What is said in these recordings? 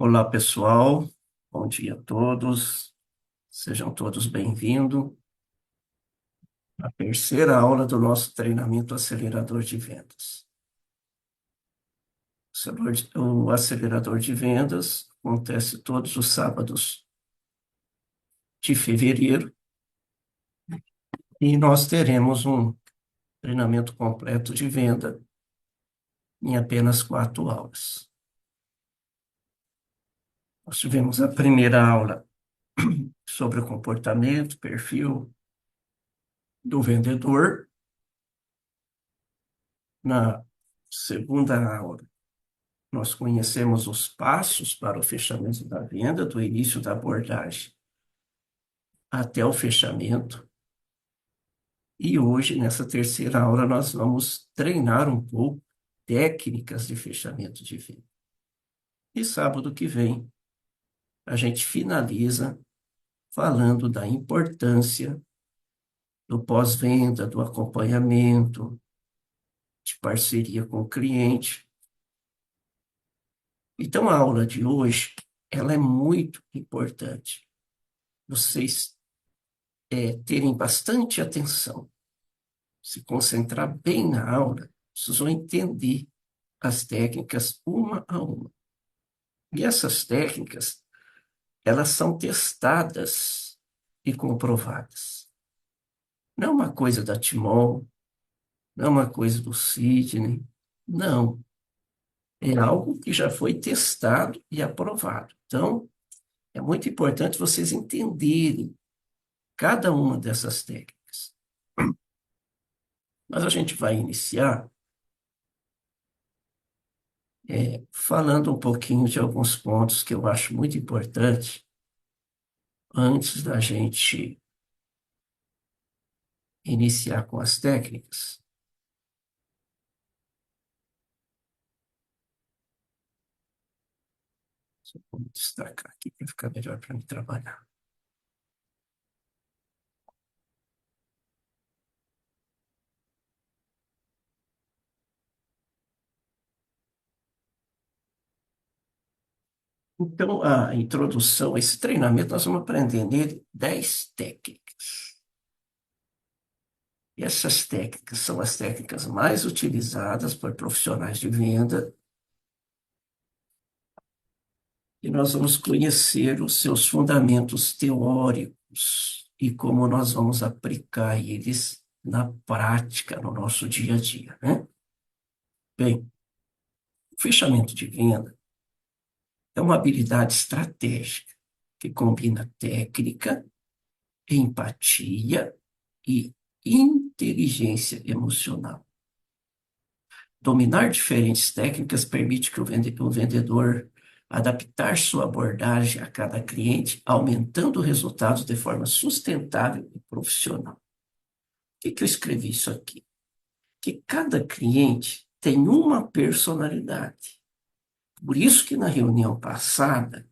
Olá, pessoal. Bom dia a todos. Sejam todos bem-vindos à terceira aula do nosso treinamento acelerador de vendas. O acelerador de vendas acontece todos os sábados de fevereiro e nós teremos um treinamento completo de venda em apenas 4 aulas. Nós tivemos a primeira aula sobre o comportamento, perfil do vendedor. Na segunda aula, nós conhecemos os passos para o fechamento da venda, do início da abordagem até o fechamento. E hoje, nessa terceira aula, nós vamos treinar um pouco técnicas de fechamento de venda. E sábado que vem, a gente finaliza falando da importância do pós-venda, do acompanhamento, de parceria com o cliente. Então, a aula de hoje, ela é muito importante. Vocês terem bastante atenção, se concentrar bem na aula, vocês vão entender as técnicas uma a uma. E essas técnicas, elas são testadas e comprovadas. Não é uma coisa da Timon, não é uma coisa do Sidney, não. É algo que já foi testado e aprovado. Então, é muito importante vocês entenderem cada uma dessas técnicas. Mas a gente vai iniciar falando um pouquinho de alguns pontos que eu acho muito importante antes da gente iniciar com as técnicas. Só vou destacar aqui para ficar melhor para mim trabalhar. Então, a introdução, esse treinamento, nós vamos aprender nele 10 técnicas. E essas técnicas são as técnicas mais utilizadas por profissionais de venda. E nós vamos conhecer os seus fundamentos teóricos e como nós vamos aplicar eles na prática, no nosso dia a dia, né? Bem, o fechamento de venda é uma habilidade estratégica que combina técnica, empatia e inteligência emocional. Dominar diferentes técnicas permite que o vendedor adaptar sua abordagem a cada cliente, aumentando resultados de forma sustentável e profissional. Por que eu escrevi isso aqui? Que cada cliente tem uma personalidade. Por isso que na reunião passada,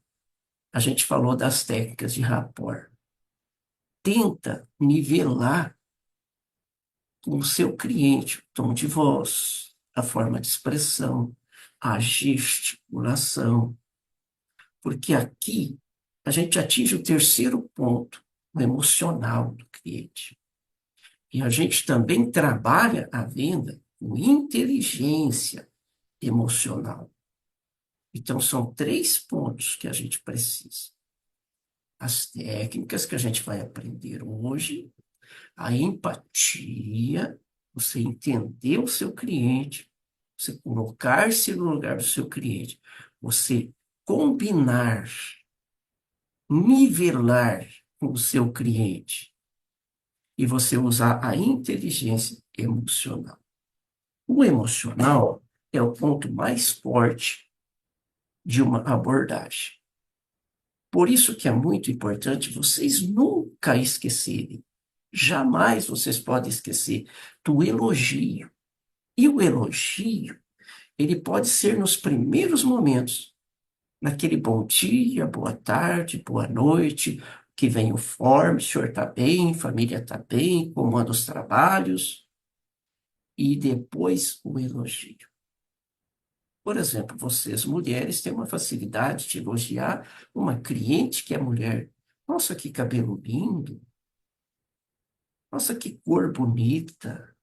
a gente falou das técnicas de rapport. Tenta nivelar com o seu cliente o tom de voz, a forma de expressão, a gesticulação, porque aqui a gente atinge o terceiro ponto, o emocional do cliente. E a gente também trabalha a venda com inteligência emocional. Então, são 3 pontos que a gente precisa. As técnicas que a gente vai aprender hoje, a empatia, você entender o seu cliente, você colocar-se no lugar do seu cliente, você combinar, nivelar com o seu cliente e você usar a inteligência emocional. O emocional é o ponto mais forte de uma abordagem. Por isso que é muito importante vocês nunca esquecerem, jamais vocês podem esquecer do elogio. E o elogio, ele pode ser nos primeiros momentos, naquele bom dia, boa tarde, boa noite, que vem o forme, o senhor está bem, família está bem, como andam os trabalhos, e depois o elogio. Por exemplo, vocês, mulheres, têm uma facilidade de elogiar uma cliente que é mulher. Nossa, que cabelo lindo! Nossa, que cor bonita!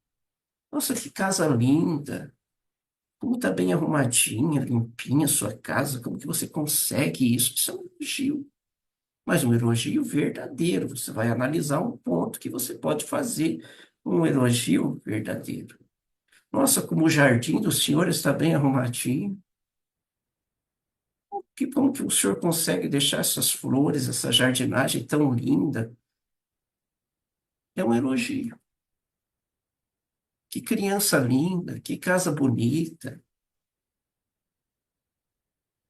Nossa, que casa linda! Como está bem arrumadinha, limpinha a sua casa, como que você consegue isso? Isso é um elogio, mas um elogio verdadeiro. Você vai analisar um ponto que você pode fazer um elogio verdadeiro. Nossa, como o jardim do senhor está bem arrumadinho. Como que o senhor consegue deixar essas flores, essa jardinagem tão linda? É um elogio. Que criança linda, que casa bonita.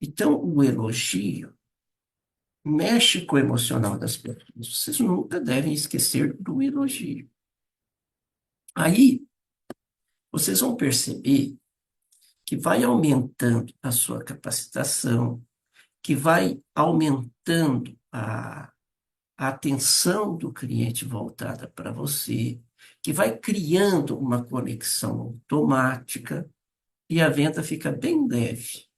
Então, o elogio mexe com o emocional das pessoas. Vocês nunca devem esquecer do elogio. Aí, vocês vão perceber que vai aumentando a sua capacitação, que vai aumentando a atenção do cliente voltada para você, que vai criando uma conexão automática e a venda fica bem leve.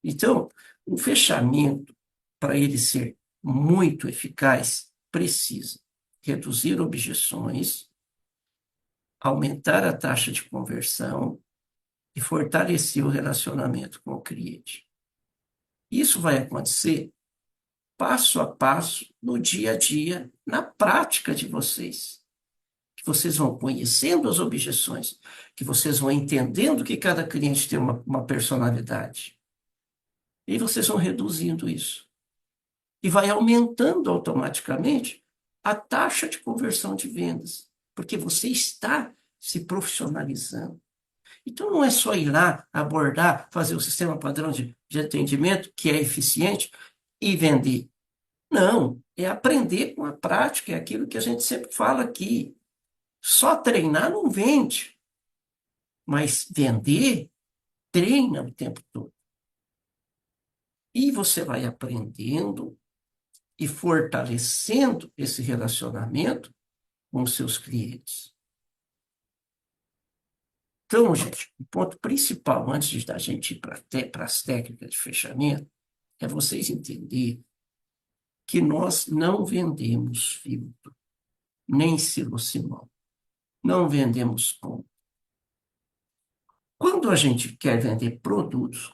Então, o fechamento, para ele ser muito eficaz, precisa reduzir objeções, aumentar a taxa de conversão e fortalecer o relacionamento com o cliente. Isso vai acontecer passo a passo, no dia a dia, na prática de vocês. Que vocês vão conhecendo as objeções, que vocês vão entendendo que cada cliente tem uma personalidade. E vocês vão reduzindo isso. E vai aumentando automaticamente a taxa de conversão de vendas, porque você está se profissionalizando. Então, não é só ir lá, abordar, fazer o sistema padrão de atendimento, que é eficiente, e vender. Não, é aprender com a prática, é aquilo que a gente sempre fala aqui. Só treinar não vende, mas vender treina o tempo todo. E você vai aprendendo e fortalecendo esse relacionamento com os seus clientes. Então, gente, o ponto principal antes da gente ir para as técnicas de fechamento é vocês entenderem que nós não vendemos filtro, nem silosimão. Não vendemos pão. Quando a gente quer vender produtos,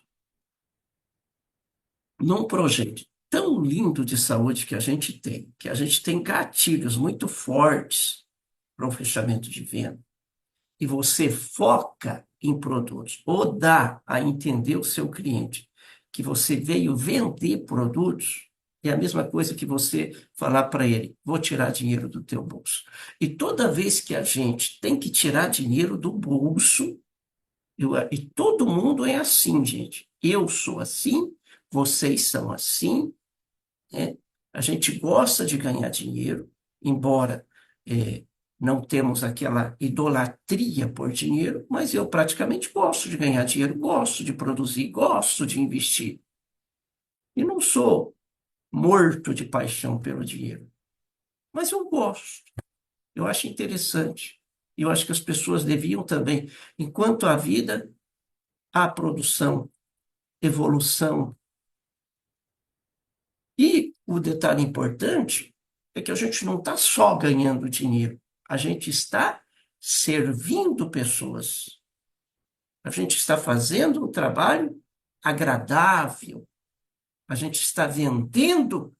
num projeto tão lindo de saúde que a gente tem gatilhos muito fortes para o fechamento de venda, e você foca em produtos, ou dá a entender o seu cliente que você veio vender produtos, é a mesma coisa que você falar para ele, vou tirar dinheiro do teu bolso. E toda vez que a gente tem que tirar dinheiro do bolso, e todo mundo é assim, gente. Eu sou assim, vocês são assim, né? A gente gosta de ganhar dinheiro, embora não temos aquela idolatria por dinheiro, mas eu praticamente gosto de ganhar dinheiro, gosto de produzir, gosto de investir. E não sou morto de paixão pelo dinheiro, mas eu gosto, eu acho interessante. Eu acho que as pessoas deviam também, enquanto há vida, há produção, evolução. E o detalhe importante é que a gente não está só ganhando dinheiro, a gente está servindo pessoas. A gente está fazendo um trabalho agradável, a gente está vendendo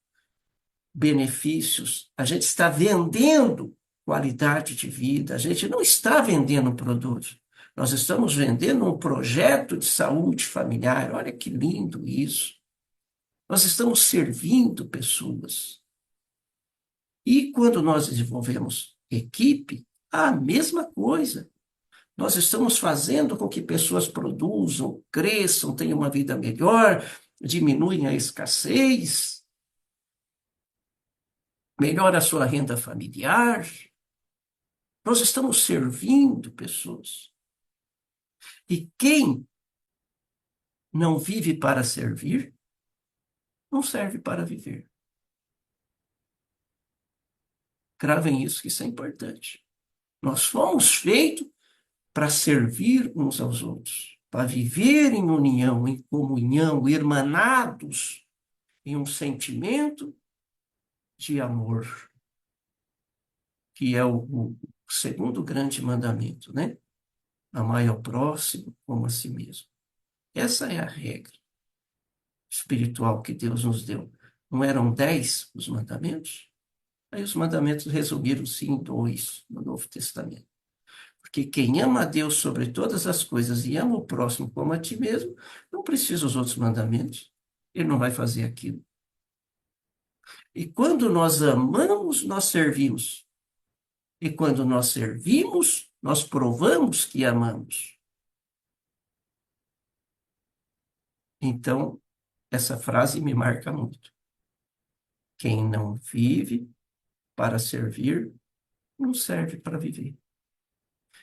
benefícios, a gente está vendendo qualidade de vida, a gente não está vendendo produtos. Nós estamos vendendo um projeto de saúde familiar. Olha que lindo isso. Nós estamos servindo pessoas. E quando nós desenvolvemos equipe, a mesma coisa. Nós estamos fazendo com que pessoas produzam, cresçam, tenham uma vida melhor, diminuem a escassez, melhora a sua renda familiar. Nós estamos servindo pessoas. E quem não vive para servir, não serve para viver. Gravem isso, que isso é importante. Nós fomos feitos para servir uns aos outros, para viver em união, em comunhão, irmanados em um sentimento de amor, que é o segundo grande mandamento, né? Amar ao próximo como a si mesmo. Essa é a regra espiritual que Deus nos deu. Não eram 10 os mandamentos? Aí os mandamentos resumiram-se em 2 no Novo Testamento. Porque quem ama a Deus sobre todas as coisas e ama o próximo como a ti mesmo, não precisa dos outros mandamentos. Ele não vai fazer aquilo. E quando nós amamos, nós servimos. E quando nós servimos, nós provamos que amamos. Então, essa frase me marca muito. Quem não vive para servir, não serve para viver.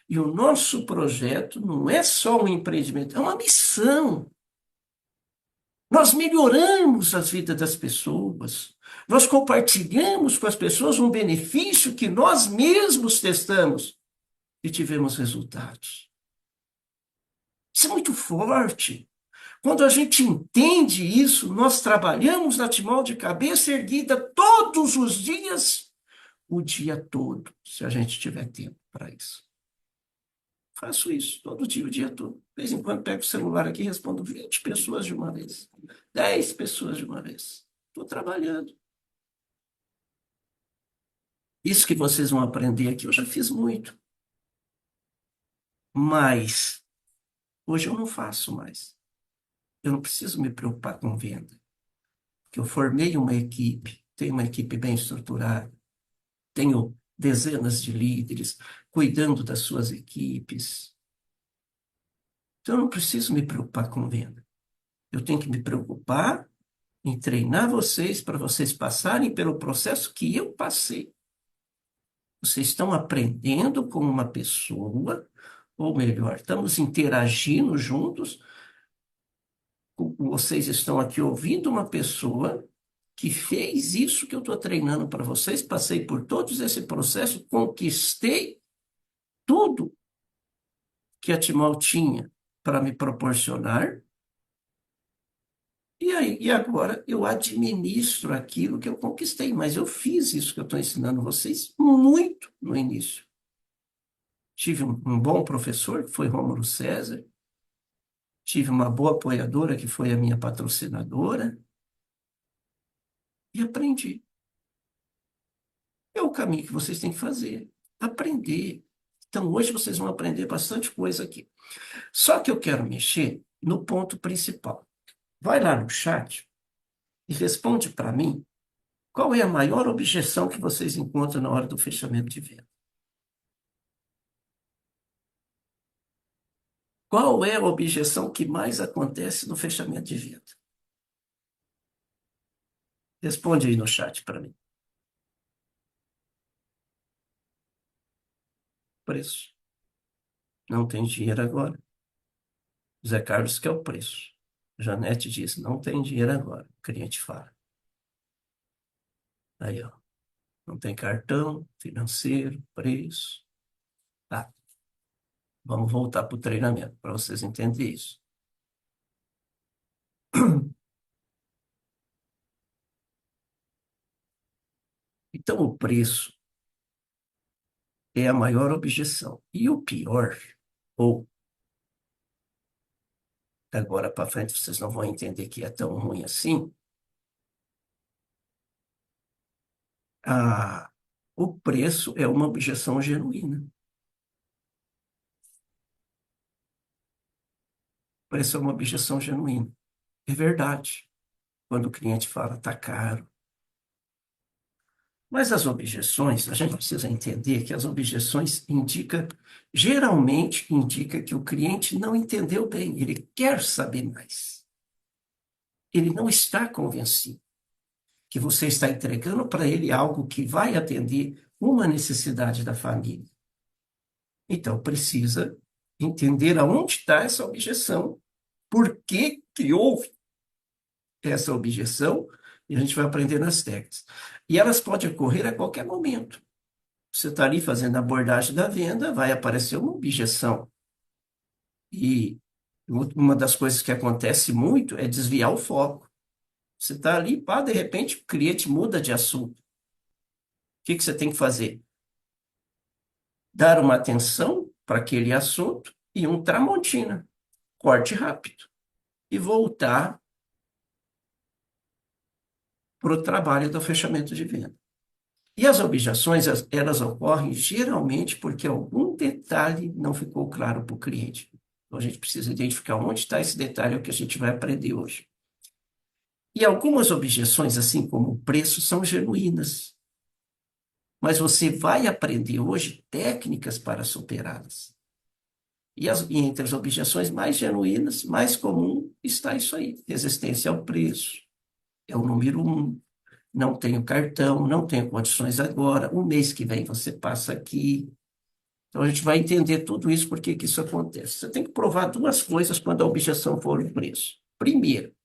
E o nosso projeto não é só um empreendimento, é uma missão. Nós melhoramos as vidas das pessoas. Nós compartilhamos com as pessoas um benefício que nós mesmos testamos e tivemos resultados. Isso é muito forte. Quando a gente entende isso, nós trabalhamos na timão de cabeça erguida todos os dias, o dia todo, se a gente tiver tempo para isso. Faço isso todo dia, o dia todo. De vez em quando pego o celular aqui e respondo 20 pessoas de uma vez, 10 pessoas de uma vez. Estou trabalhando. Isso que vocês vão aprender aqui, eu já fiz muito. Mas hoje eu não faço mais. Eu não preciso me preocupar com venda. Porque eu formei uma equipe, tenho uma equipe bem estruturada, tenho dezenas de líderes cuidando das suas equipes. Então eu não preciso me preocupar com venda. Eu tenho que me preocupar em treinar vocês para vocês passarem pelo processo que eu passei. Vocês estão aprendendo com uma pessoa, ou melhor, estamos interagindo juntos. Vocês estão aqui ouvindo uma pessoa que fez isso que eu estou treinando para vocês, passei por todo esse processo, conquistei tudo que a Timol tinha para me proporcionar. E agora eu administro aquilo que eu conquistei, mas eu fiz isso que eu estou ensinando vocês muito no início. Tive um bom professor, que foi Rômulo César, tive uma boa apoiadora, que foi a minha patrocinadora, e aprendi. É o caminho que vocês têm que fazer, aprender. Então, hoje vocês vão aprender bastante coisa aqui. Só que eu quero mexer no ponto principal. Vai lá no chat e responde para mim qual é a maior objeção que vocês encontram na hora do fechamento de venda. Qual é a objeção que mais acontece no fechamento de venda? Responde aí no chat para mim. Preço. Não tem dinheiro agora. Zé Carlos quer o preço. Janete diz, não tem dinheiro agora. O cliente fala. Aí, ó. Não tem cartão, financeiro, preço. Tá. Vamos voltar para o treinamento, para vocês entenderem isso. Então, o preço é a maior objeção. E o pior, ou agora para frente vocês não vão entender que é tão ruim assim, o preço é uma objeção genuína. O preço é uma objeção genuína. É verdade. Quando o cliente fala, está caro. Mas as objeções, a gente precisa entender que as objeções geralmente indica que o cliente não entendeu bem, ele quer saber mais. Ele não está convencido que você está entregando para ele algo que vai atender uma necessidade da família. Então, precisa entender aonde está essa objeção, por que que houve essa objeção, e a gente vai aprender nas técnicas. E elas podem ocorrer a qualquer momento. Você está ali fazendo a abordagem da venda, vai aparecer uma objeção. E Uma das coisas que acontece muito é desviar o foco. Você está ali, pá, de repente o cliente muda de assunto. O que que você tem que fazer? Dar uma atenção para aquele assunto e um tramontina, corte rápido, e voltar para o trabalho do fechamento de venda. E as objeções, elas ocorrem geralmente porque algum detalhe não ficou claro para o cliente. Então a gente precisa identificar onde está esse detalhe, é o que a gente vai aprender hoje. E algumas objeções, assim como o preço, são genuínas. Mas você vai aprender hoje técnicas para superá-las. E entre as objeções mais genuínas, mais comum, está isso aí: resistência ao preço. É o número um. Não tenho cartão, não tenho condições agora. O mês que vem você passa aqui. Então a gente vai entender tudo isso, por que que isso acontece. Você tem que provar duas coisas quando a objeção for o preço. Primeiro,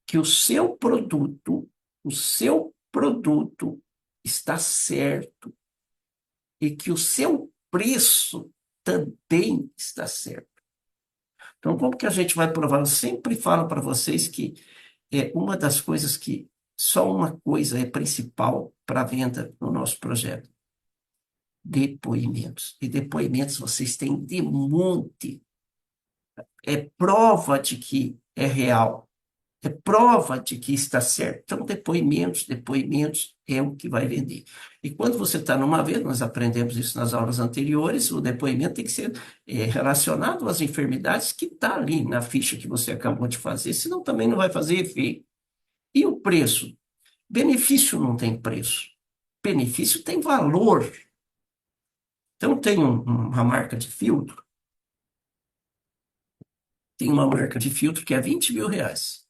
que o seu produto está certo e que o seu preço também está certo. Então, como que a gente vai provar? Eu sempre falo para vocês que é uma das coisas que só uma coisa é principal para a venda no nosso projeto: depoimentos. E depoimentos vocês têm de monte. É prova de que é real. É prova de que está certo. Então, depoimentos é o que vai vender. E quando você está numa venda, nós aprendemos isso nas aulas anteriores, o depoimento tem que ser relacionado às enfermidades que está ali na ficha que você acabou de fazer, senão também não vai fazer efeito. E o preço? Benefício não tem preço. Benefício tem valor. Então, uma marca de filtro, tem uma marca de filtro que é R$ 20.000,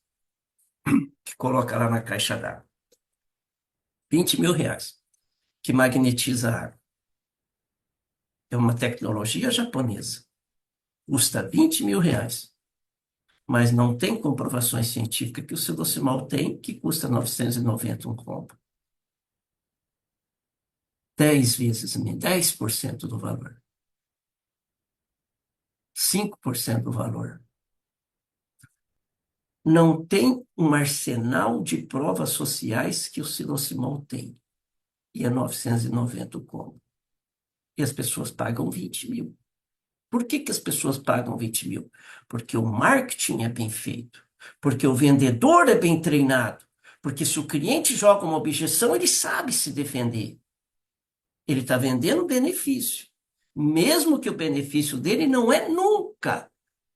que coloca lá na caixa d'água. R$ 20.000, que magnetiza a água. É uma tecnologia japonesa. Custa R$ 20.000, mas não tem comprovações científicas que o silocimal tem, que custa 990 um combo. 10 vezes, 10% do valor. 5% do valor. Não tem um arsenal de provas sociais que o silocimol tem. E é 990 o combo. E as pessoas pagam 20.000. Por que que as pessoas pagam 20.000? Porque o marketing é bem feito. Porque o vendedor é bem treinado. Porque se o cliente joga uma objeção, ele sabe se defender. Ele está vendendo benefício. Mesmo que o benefício dele não é nunca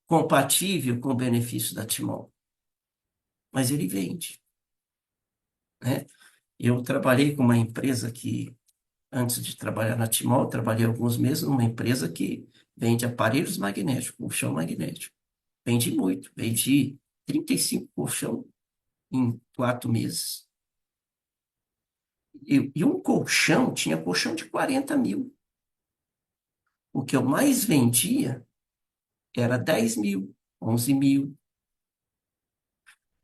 compatível com o benefício da Timol. Mas ele vende, né? Eu trabalhei com uma empresa que, antes de trabalhar na Timol, trabalhei alguns meses numa empresa que vende aparelhos magnéticos, colchão magnético. Vendi muito, vendi 35 colchão em 4 meses. E um colchão, tinha colchão de 40.000. O que eu mais vendia era 10.000, 11.000.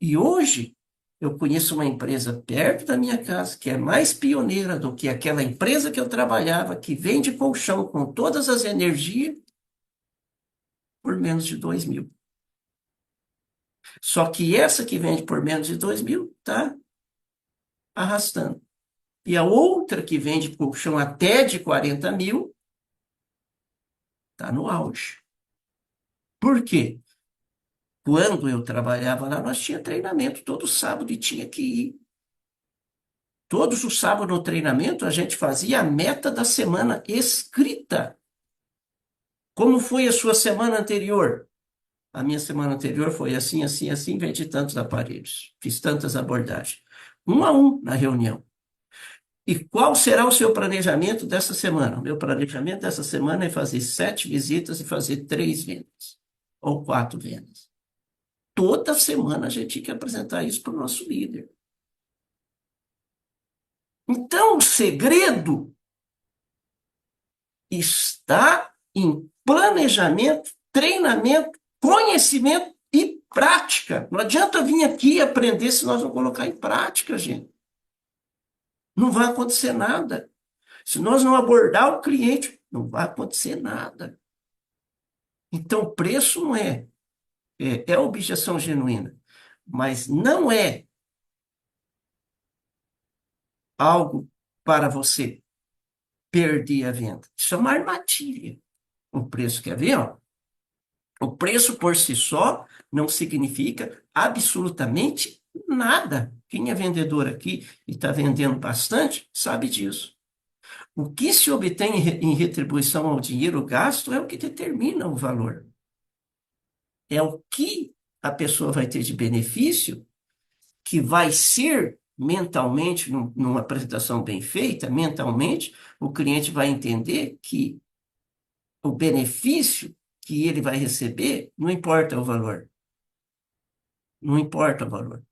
E hoje eu conheço uma empresa perto da minha casa que é mais pioneira do que aquela empresa que eu trabalhava, que vende colchão com todas as energias por menos de 2.000. Só que essa que vende por menos de 2.000 está arrastando. E a outra que vende colchão até de 40.000 está no auge. Por quê? Quando eu trabalhava lá, nós tinha treinamento todo sábado e tinha que ir. Todos os sábados no treinamento, a gente fazia a meta da semana escrita. Como foi a sua semana anterior? A minha semana anterior foi assim, assim, assim, vendi tantos aparelhos, fiz tantas abordagens. Um a um na reunião. E qual será o seu planejamento dessa semana? O meu planejamento dessa semana é fazer 7 visitas e fazer 3 vendas. Ou 4 vendas. Toda semana a gente tinha que apresentar isso para o nosso líder. Então, o segredo está em planejamento, treinamento, conhecimento e prática. Não adianta vir aqui e aprender se nós não colocar em prática, gente. Não vai acontecer nada. Se nós não abordar o cliente, não vai acontecer nada. Então, preço não é é objeção genuína, mas não é algo para você perder a venda. Isso é uma armadilha. O preço, quer ver, ó? O preço por si só não significa absolutamente nada. Quem é vendedor aqui e está vendendo bastante sabe disso. O que se obtém em retribuição ao dinheiro gasto é o que determina o valor. É o que a pessoa vai ter de benefício que vai ser mentalmente, numa apresentação bem feita, mentalmente, o cliente vai entender que o benefício que ele vai receber não importa o valor. Não importa o valor.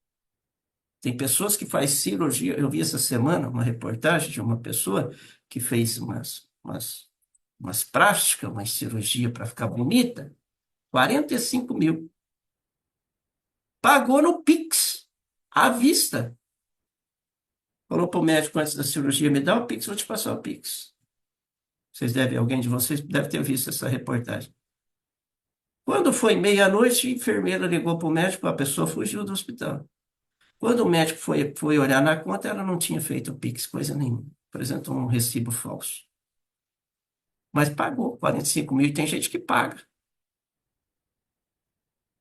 Tem pessoas que fazem cirurgia. Eu vi essa semana uma reportagem de uma pessoa que fez umas plásticas, uma cirurgia para ficar bonita, 45 mil. Pagou no Pix, à vista. Falou para o médico antes da cirurgia: me dá o Pix, vou te passar o Pix. Alguém de vocês deve ter visto essa reportagem. Quando foi meia-noite, a enfermeira ligou para o médico, a pessoa fugiu do hospital. Quando o médico foi olhar na conta, ela não tinha feito o Pix, coisa nenhuma. Apresentou um recibo falso. Mas pagou 45 mil e tem gente que paga.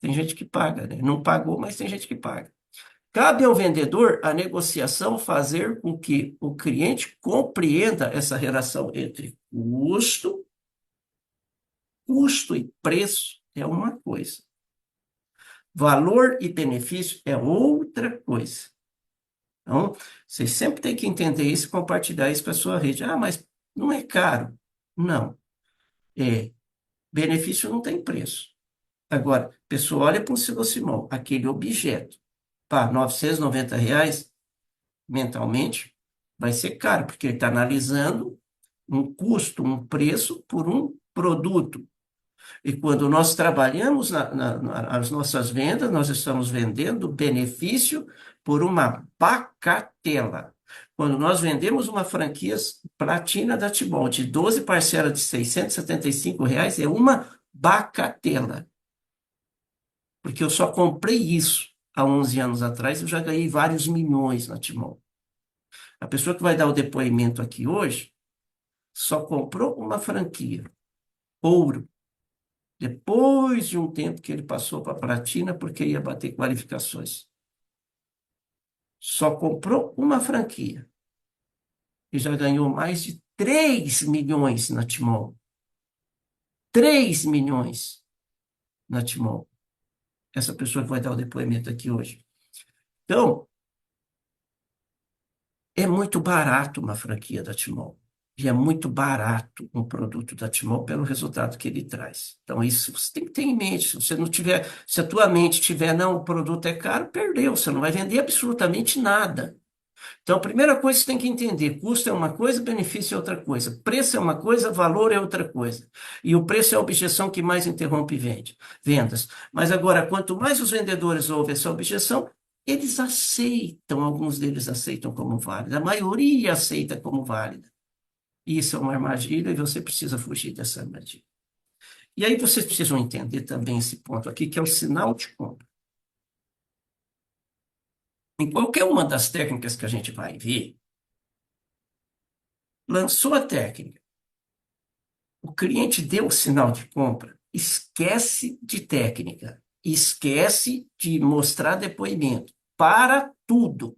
Tem gente que paga, né? Não pagou, mas tem gente que paga. Cabe ao vendedor a negociação fazer com que o cliente compreenda essa relação entre custo e preço é uma coisa. Valor e benefício é outra coisa. Então, vocês sempre têm que entender isso e compartilhar isso com a sua rede. Ah, mas não é caro. Não. É. Benefício não tem preço. Agora, a pessoa olha para o Silo Simão, aquele objeto, pá, R$ 990 mentalmente, vai ser caro, porque ele está analisando um custo, um preço por um produto. E quando nós trabalhamos as nossas vendas, nós estamos vendendo benefício por uma bagatela. Quando nós vendemos uma franquia platina da Tibol de 12 parcelas de R$ 675, é uma bagatela. Porque eu só comprei isso há 11 anos atrás, eu já ganhei vários milhões na Timol. A pessoa que vai dar o depoimento aqui hoje só comprou uma franquia, ouro, depois de um tempo que ele passou para platina porque ia bater qualificações. Só comprou uma franquia e já ganhou mais de 3 milhões na Timol. 3 milhões na Timol. Essa pessoa que vai dar o depoimento aqui hoje. Então, é muito barato uma franquia da Timol. E é muito barato um produto da Timol pelo resultado que ele traz. Então, isso você tem que ter em mente. Se você não tiver, se a tua mente tiver, não, o produto é caro, perdeu. Você não vai vender absolutamente nada. Então, a primeira coisa que você tem que entender: custo é uma coisa, benefício é outra coisa. Preço é uma coisa, valor é outra coisa. E o preço é a objeção que mais interrompe vendas. Mas agora, quanto mais os vendedores ouvem essa objeção, eles aceitam, alguns deles aceitam como válida, a maioria aceita como válida. Isso é uma armadilha e você precisa fugir dessa armadilha. E aí vocês precisam entender também esse ponto aqui, que é o sinal de compra. Em qualquer uma das técnicas que a gente vai ver, lançou a técnica, o cliente deu o sinal de compra, esquece de técnica, esquece de mostrar depoimento, para tudo.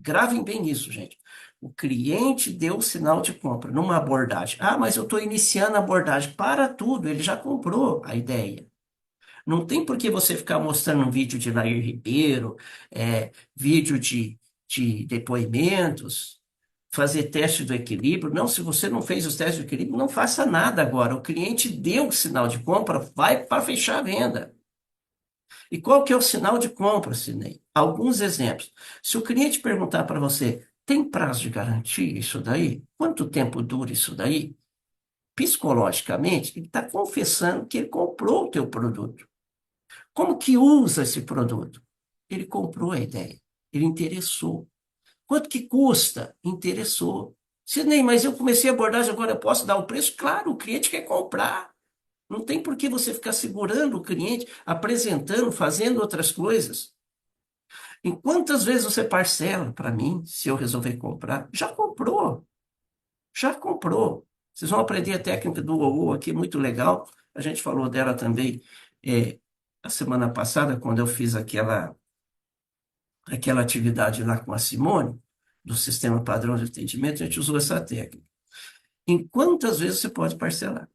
Gravem bem isso, gente. O cliente deu o sinal de compra numa abordagem. Ah, mas eu estou iniciando a abordagem. Para tudo, ele já comprou a ideia. Não tem por que você ficar mostrando um vídeo de Nair Ribeiro, vídeo de depoimentos, fazer teste do equilíbrio. Não, se você não fez os testes do equilíbrio, não faça nada agora. O cliente deu o sinal de compra, vai para fechar a venda. E qual que é o sinal de compra, Sidney? Alguns exemplos. Se o cliente perguntar para você: tem prazo de garantia isso daí? Quanto tempo dura isso daí? Psicologicamente, ele está confessando que ele comprou o teu produto. Como que usa esse produto? Ele comprou a ideia, ele interessou. Quanto que custa? Interessou. Sidney, mas eu comecei a abordagem, agora eu posso dar o preço? Claro, o cliente quer comprar. Não tem por que você ficar segurando o cliente, apresentando, fazendo outras coisas. Em quantas vezes você parcela para mim, se eu resolver comprar? Já comprou, já comprou. Vocês vão aprender a técnica do OO aqui, muito legal. A gente falou dela também a semana passada, quando eu fiz aquela atividade lá com a Simone, do Sistema Padrão de Atendimento, a gente usou essa técnica. Em quantas vezes você pode parcelar?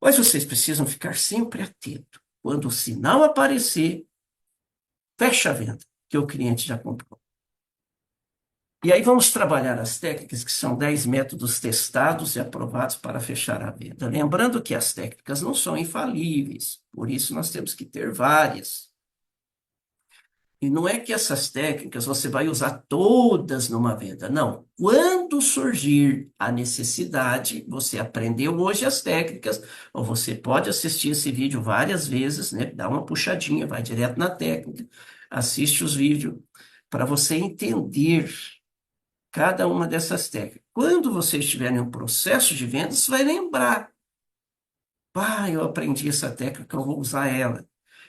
Mas vocês precisam ficar sempre atentos. Quando o sinal aparecer, fecha a venda, que o cliente já comprou. E aí vamos trabalhar as técnicas, que são 10 métodos testados e aprovados para fechar a venda. Lembrando que as técnicas não são infalíveis, por isso nós temos que ter várias. E não é que essas técnicas você vai usar todas numa venda, não. Quando surgir a necessidade, você aprendeu hoje as técnicas, ou você pode assistir esse vídeo várias vezes, né? Dá uma puxadinha, vai direto na técnica, assiste os vídeos para você entender cada uma dessas técnicas. Quando você estiver em um processo de venda, você vai lembrar. Ah, eu aprendi essa técnica, eu vou usar ela.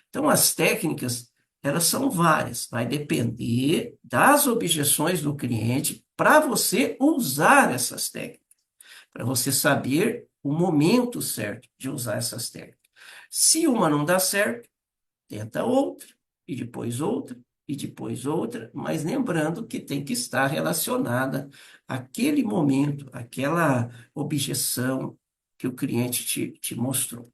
Então, as técnicas, elas são várias. Vai depender das objeções do cliente para você usar essas técnicas, para você saber o momento certo de usar essas técnicas. Se uma não dá certo, tenta outra, e depois outra, e depois outra, mas lembrando que tem que estar relacionada àquele momento, àquela objeção que o cliente te mostrou.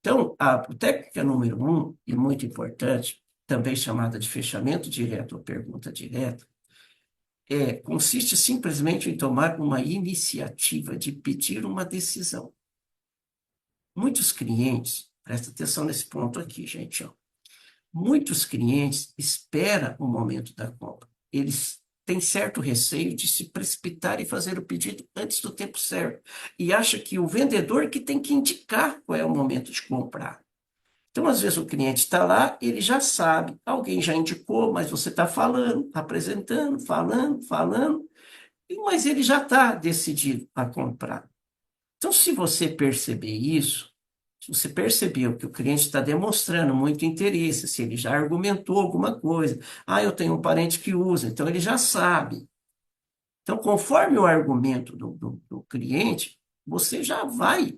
Então, a técnica número um, e muito importante, também chamada de fechamento direto ou pergunta direta, consiste simplesmente em tomar uma iniciativa de pedir uma decisão. Muitos clientes, presta atenção nesse ponto aqui, gente, ó. Muitos clientes esperam o momento da compra. Eles têm certo receio de se precipitar e fazer o pedido antes do tempo certo. E acha que o vendedor que tem que indicar qual é o momento de comprar. Então, às vezes, o cliente está lá, ele já sabe, alguém já indicou, mas você está falando, apresentando, falando, mas ele já está decidido a comprar. Então, se você perceber isso, se você percebeu que o cliente está demonstrando muito interesse, se ele já argumentou alguma coisa, eu tenho um parente que usa, então ele já sabe. Então, conforme o argumento do cliente, você já vai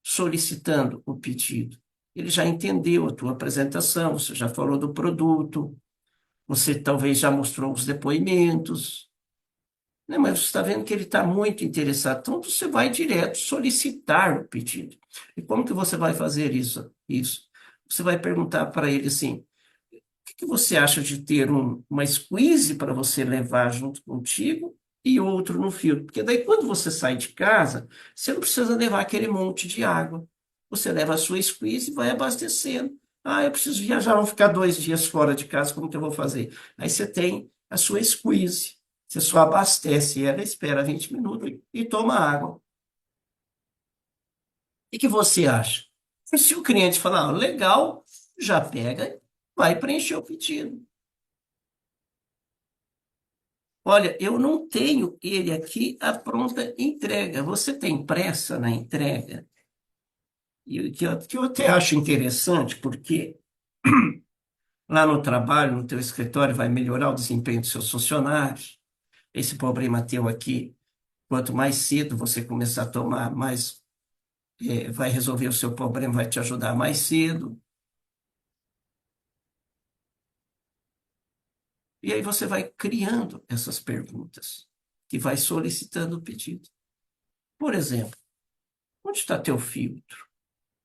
solicitando o pedido. Ele já entendeu a tua apresentação, você já falou do produto, você talvez já mostrou os depoimentos, né? Mas você está vendo que ele está muito interessado, então você vai direto solicitar o pedido. E como que você vai fazer isso? Você vai perguntar para ele assim, o que você acha de ter uma squeeze para você levar junto contigo e outro no filtro? Porque daí, quando você sai de casa, você não precisa levar aquele monte de água. Você leva a sua squeeze e vai abastecendo. Eu preciso viajar, vou ficar 2 dias fora de casa, como que eu vou fazer? Aí você tem a sua squeeze. Você só abastece ela, espera 20 minutos e toma água. O que você acha? E se o cliente falar, legal, já pega, vai preencher o pedido. Olha, eu não tenho ele aqui a pronta entrega. Você tem pressa na entrega? E o que eu até acho interessante, porque lá no trabalho, no teu escritório, vai melhorar o desempenho dos seus funcionários. Esse problema teu aqui, quanto mais cedo você começar a tomar, mais vai resolver o seu problema, vai te ajudar mais cedo. E aí você vai criando essas perguntas, que vai solicitando o pedido. Por exemplo, onde está teu filtro?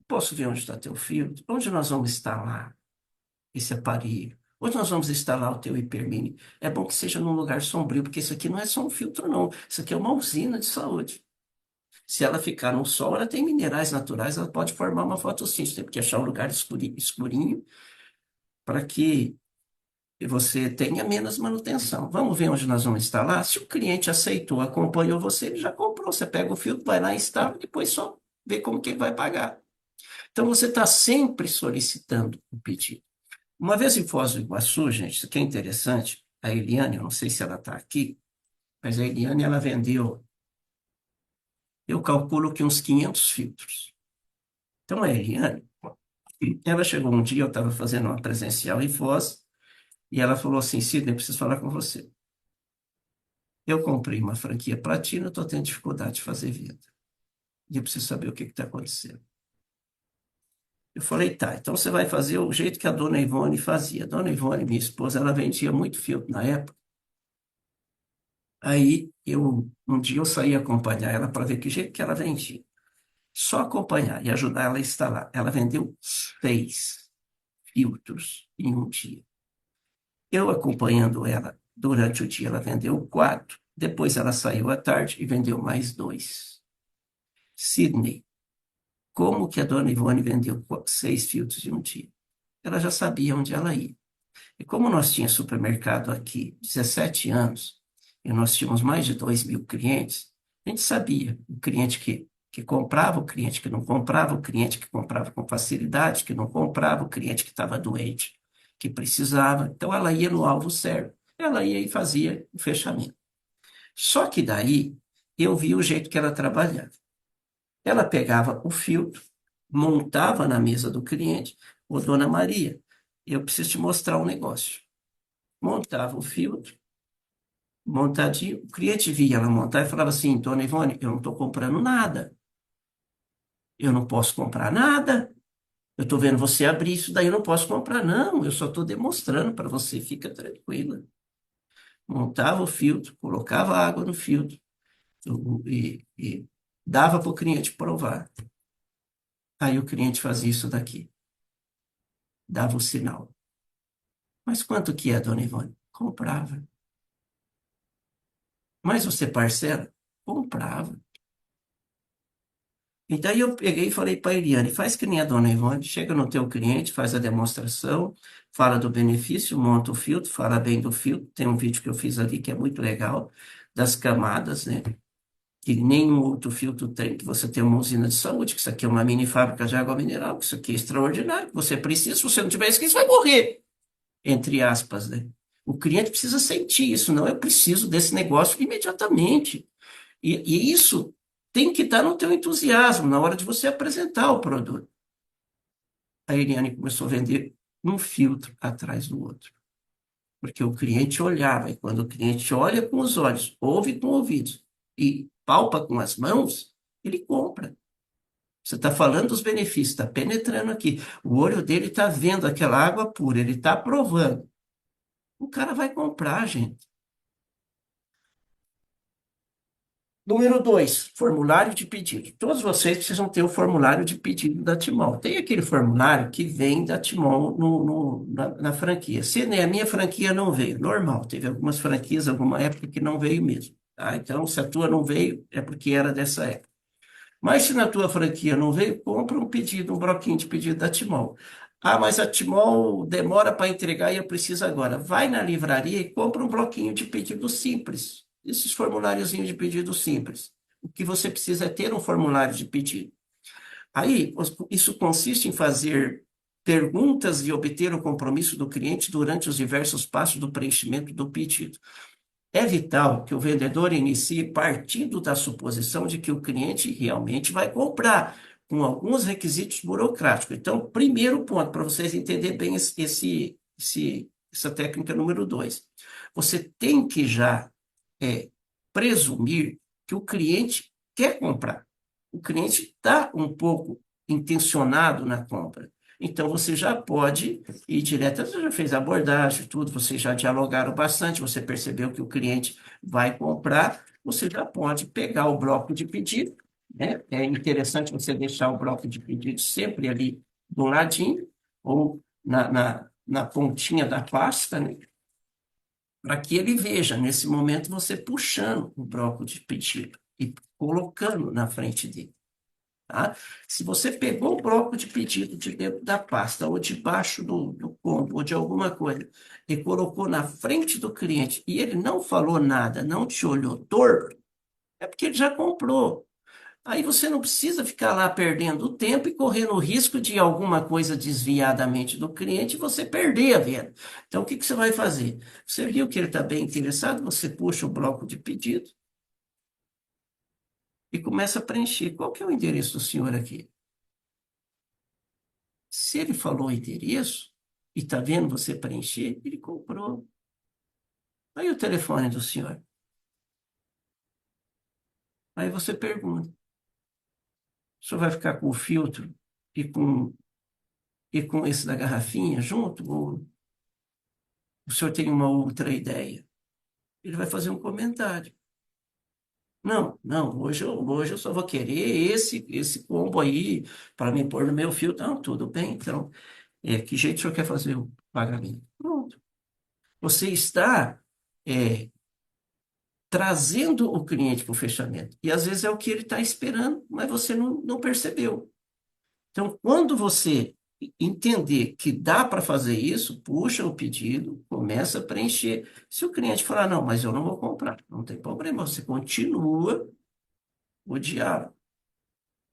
Posso ver onde está teu filtro? Onde nós vamos instalar esse aparelho? Onde nós vamos instalar o teu hipermini? É bom que seja num lugar sombrio, porque isso aqui não é só um filtro, não. Isso aqui é uma usina de saúde. Se ela ficar no sol, ela tem minerais naturais, ela pode formar uma fotossíntese. Tem que achar um lugar escurinho para que você tenha menos manutenção. Vamos ver onde nós vamos instalar? Se o cliente aceitou, acompanhou você, ele já comprou. Você pega o filtro, vai lá, instala, depois só vê como que ele vai pagar. Então, você está sempre solicitando o pedido. Uma vez em Foz do Iguaçu, gente, isso aqui é interessante, a Eliane, eu não sei se ela está aqui, mas a Eliane, ela vendeu, eu calculo que uns 500 filtros. Então, a Eliane, ela chegou um dia, eu estava fazendo uma presencial em Foz, e ela falou assim, Sidney, eu preciso falar com você. Eu comprei uma franquia Platina, estou tendo dificuldade de fazer venda. E eu preciso saber o que está acontecendo. Eu falei, tá, então você vai fazer o jeito que a dona Ivone fazia. A dona Ivone, minha esposa, ela vendia muito filtro na época. Aí, um dia eu saí acompanhar ela para ver que jeito que ela vendia. Só acompanhar e ajudar ela a instalar. Ela vendeu 6 filtros em um dia. Eu acompanhando ela durante o dia, ela vendeu 4. Depois ela saiu à tarde e vendeu mais 2. Sidney, como que a dona Ivone vendeu 6 filtros em um dia? Ela já sabia onde ela ia. E como nós tínhamos supermercado aqui 17 anos, e nós tínhamos mais de 2.000 clientes, a gente sabia o cliente que comprava, o cliente que não comprava, o cliente que comprava com facilidade, que não comprava, o cliente que estava doente, que precisava. Então, ela ia no alvo certo. Ela ia e fazia o fechamento. Só que daí, eu vi o jeito que ela trabalhava. Ela pegava o filtro, montava na mesa do cliente, ô, dona Maria, eu preciso te mostrar um negócio. Montava o filtro, montadinho, o cliente via ela montar e falava assim, dona Ivone, eu não estou comprando nada, eu não posso comprar nada, eu estou vendo você abrir isso daí, eu não posso comprar, não, eu só estou demonstrando para você, fica tranquila. Montava o filtro, colocava água no filtro e dava para o cliente provar. Aí o cliente fazia isso daqui, dava o sinal. Mas quanto que é, dona Ivone? Comprava. Mas você parcela? Comprava. E daí eu peguei e falei para a Eliane, faz que nem a dona Ivone, chega no teu cliente, faz a demonstração, fala do benefício, monta o filtro, fala bem do filtro. Tem um vídeo que eu fiz ali que é muito legal, das camadas, né? Que nenhum outro filtro tem, que você tem uma usina de saúde, que isso aqui é uma mini fábrica de água mineral, que isso aqui é extraordinário, que você precisa, se você não tiver isso, aqui, você vai morrer, entre aspas, né? O cliente precisa sentir isso, não, eu preciso desse negócio imediatamente. E isso tem que estar no teu entusiasmo na hora de você apresentar o produto. A Eliane começou a vender um filtro atrás do outro, porque o cliente olhava, e quando o cliente olha com os olhos, ouve com os ouvidos e palpa com as mãos, ele compra. Você está falando dos benefícios, está penetrando aqui. O olho dele está vendo aquela água pura, ele está provando. O cara vai comprar, gente. Número 2, formulário de pedido. Todos vocês precisam ter o formulário de pedido da Timol. Tem aquele formulário que vem da Timol na franquia. Se nem a minha franquia não veio, normal. Teve algumas franquias, alguma época que não veio mesmo. Tá? Então, se a tua não veio, é porque era dessa época. Mas se na tua franquia não veio, compra um pedido, um bloquinho de pedido da Timol. Ah, mas a Timol demora para entregar e eu preciso agora. Vai na livraria e compra um bloquinho de pedido simples. Esses formuláriozinhos de pedido simples. O que você precisa é ter um formulário de pedido. Aí, isso consiste em fazer perguntas e obter o compromisso do cliente durante os diversos passos do preenchimento do pedido. É vital que o vendedor inicie partindo da suposição de que o cliente realmente vai comprar, com alguns requisitos burocráticos. Então, primeiro ponto, para vocês entenderem bem essa técnica número 2, você tem que já é, presumir que o cliente quer comprar. O cliente está um pouco intencionado na compra. Então, você já pode ir direto, você já fez a abordagem, tudo, vocês já dialogaram bastante, você percebeu que o cliente vai comprar, você já pode pegar o bloco de pedido, né? É interessante você deixar o bloco de pedido sempre ali do ladinho, ou na pontinha da pasta, né? Para que ele veja, nesse momento, você puxando o bloco de pedido e colocando na frente dele. Tá? Se você pegou o bloco de pedido de dentro da pasta, ou debaixo do combo, ou de alguma coisa, e colocou na frente do cliente, e ele não falou nada, não te olhou torto, é porque ele já comprou. Aí você não precisa ficar lá perdendo tempo e correndo o risco de alguma coisa desviar da mente do cliente e você perder a venda. Então, o que que você vai fazer? Você viu que ele está bem interessado, você puxa o bloco de pedido e começa a preencher. Qual que é o endereço do senhor aqui? Se ele falou o endereço e está vendo você preencher, ele comprou. Aí o telefone do senhor. Aí você pergunta: o senhor vai ficar com o filtro e com esse da garrafinha junto? Ou o senhor tem uma outra ideia? Ele vai fazer um comentário. Não, não, hoje eu só vou querer esse combo aí para me pôr no meu filtro. Não, tudo bem, então. Que jeito o senhor quer fazer o pagamento? Pronto. Você está é, trazendo o cliente para o fechamento. E às vezes é o que ele está esperando, mas você não percebeu. Então, quando você entender que dá para fazer isso, puxa o pedido, começa a preencher. Se o cliente falar, não, mas eu não vou comprar, não tem problema, você continua o diálogo.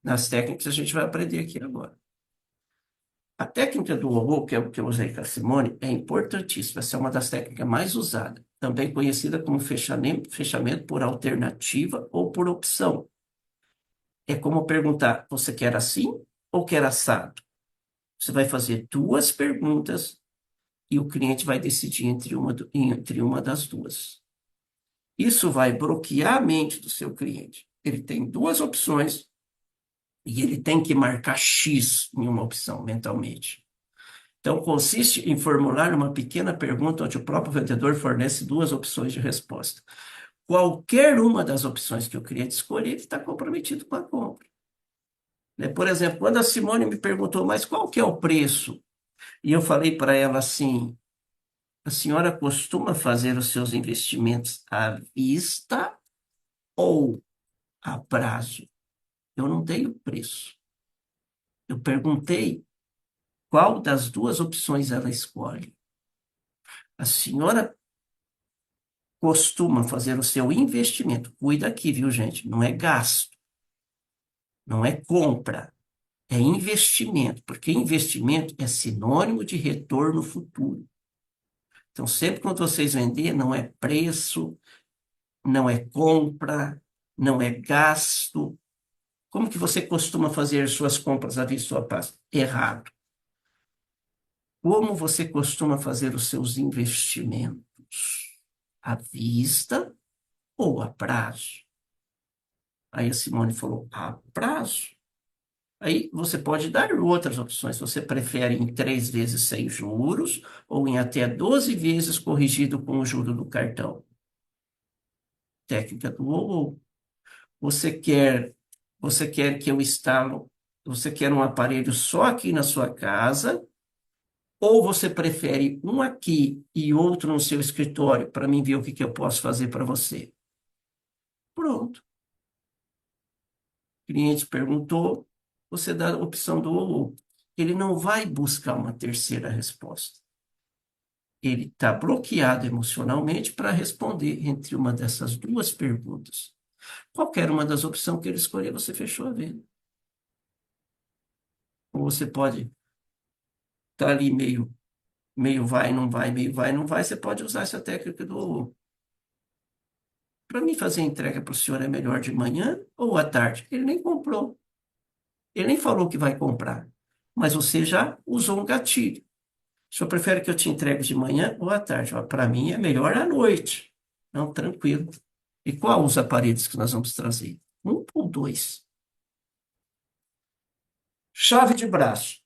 Nas técnicas a gente vai aprender aqui agora. A técnica do robô, que é o que eu usei com a Simone, é importantíssima. Essa é uma das técnicas mais usadas, também conhecida como fechamento por alternativa ou por opção. É como perguntar: você quer assim ou quer assado? Você vai fazer duas perguntas e o cliente vai decidir entre uma das duas. Isso vai bloquear a mente do seu cliente. Ele tem duas opções e ele tem que marcar X em uma opção mentalmente. Então, consiste em formular uma pequena pergunta onde o próprio vendedor fornece duas opções de resposta. Qualquer uma das opções que o cliente escolher, ele está comprometido com a compra. Né? Por exemplo, quando a Simone me perguntou, mas qual que é o preço? E eu falei para ela assim: a senhora costuma fazer os seus investimentos à vista ou a prazo? Eu não dei o preço. Eu perguntei qual das duas opções ela escolhe. A senhora costuma fazer o seu investimento. Cuida aqui, viu, gente? Não é gasto, não é compra, é investimento, porque investimento é sinônimo de retorno futuro. Então, sempre quando vocês vender, não é preço, não é compra, não é gasto. Como que você costuma fazer suas compras à vista ou à prazo? Errado. Como você costuma fazer os seus investimentos? À vista ou a prazo? Aí a Simone falou: a prazo. Aí você pode dar outras opções. Você prefere em 3 vezes sem juros ou em até 12 vezes corrigido com o juro do cartão? Técnica do ou. Você quer, você quer que eu instalo, você quer um aparelho só aqui na sua casa ou você prefere um aqui e outro no seu escritório para mim ver o que que eu posso fazer para você? Pronto. O cliente perguntou, você dá a opção do ou. Ele não vai buscar uma terceira resposta. Ele está bloqueado emocionalmente para responder entre uma dessas duas perguntas. Qualquer uma das opções que ele escolher, você fechou a venda. Ou você pode estar ali meio vai, não vai, meio vai, não vai, você pode usar essa técnica do para mim fazer a entrega para o senhor é melhor de manhã ou à tarde? Ele nem comprou. Ele nem falou que vai comprar. Mas você já usou um gatilho. O senhor prefere que eu te entregue de manhã ou à tarde? Para mim é melhor à noite. Não, tranquilo. E qual os aparelhos que nós vamos trazer? Um ou dois? Chave de braço.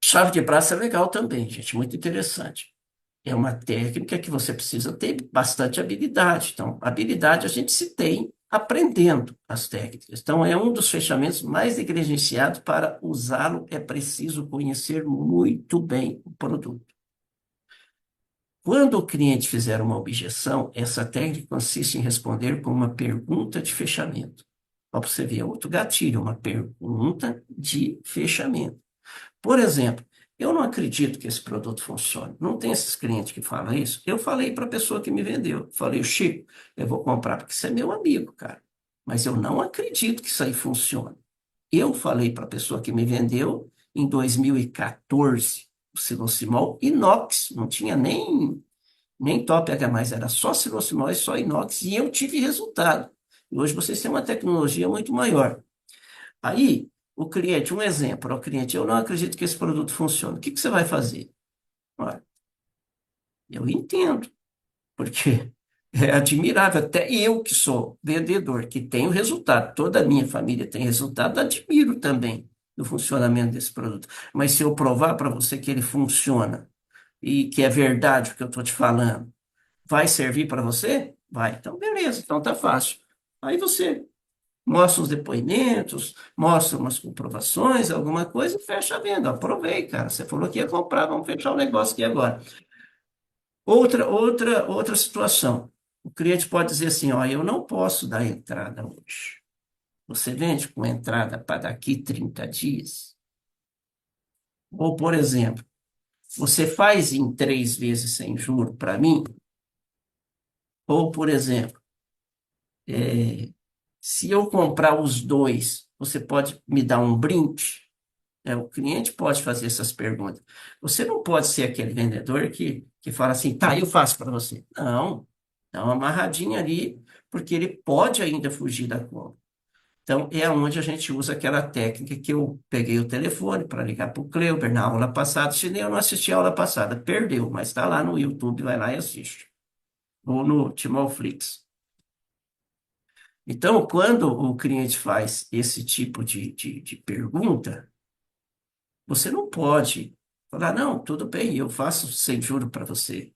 Chave de braço é legal também, gente, muito interessante. É uma técnica que você precisa ter bastante habilidade. Então, habilidade a gente se tem aprendendo as técnicas. Então, é um dos fechamentos mais negligenciados. Para usá-lo, é preciso conhecer muito bem o produto. Quando o cliente fizer uma objeção, essa técnica consiste em responder com uma pergunta de fechamento. Para você ver, é outro gatilho, uma pergunta de fechamento. Por exemplo, eu não acredito que esse produto funcione. Não tem esses clientes que falam isso. Eu falei para a pessoa que me vendeu. Falei: Chico, eu vou comprar porque você é meu amigo, cara. Mas eu não acredito que isso aí funcione. Eu falei para a pessoa que me vendeu em 2014, o Silocimol inox, não tinha nem top H+, era só Silocimol e só inox, e eu tive resultado. E hoje vocês têm uma tecnologia muito maior. Aí, o cliente, um exemplo, o cliente, eu não acredito que esse produto funcione. O que que você vai fazer? Olha, eu entendo, porque é admirável. Até eu que sou vendedor, que tenho resultado, toda a minha família tem resultado, admiro também o funcionamento desse produto. Mas se eu provar para você que ele funciona e que é verdade o que eu estou te falando, vai servir para você? Vai. Então, beleza, então tá fácil. Aí você mostra os depoimentos, mostra umas comprovações, alguma coisa e fecha a venda. Aprovei, cara. Você falou que ia comprar, vamos fechar o negócio aqui agora. Outra situação. O cliente pode dizer assim, ó, eu não posso dar entrada hoje. Você vende com entrada para daqui 30 dias? Ou, por exemplo, você faz em 3 vezes sem juro para mim? Ou, por exemplo, é, se eu comprar os dois, você pode me dar um brinde? O cliente pode fazer essas perguntas. Você não pode ser aquele vendedor que fala assim, tá, eu faço para você. Não, dá uma amarradinha ali, porque ele pode ainda fugir da compra. Então, é onde a gente usa aquela técnica que eu peguei o telefone para ligar para o Cleuber na aula passada. Se nem eu não assisti a aula passada, perdeu, mas está lá no YouTube, vai lá e assiste. Ou no Timoflix. Então, quando o cliente faz esse tipo de pergunta, você não pode falar, não, tudo bem, eu faço sem juro para você.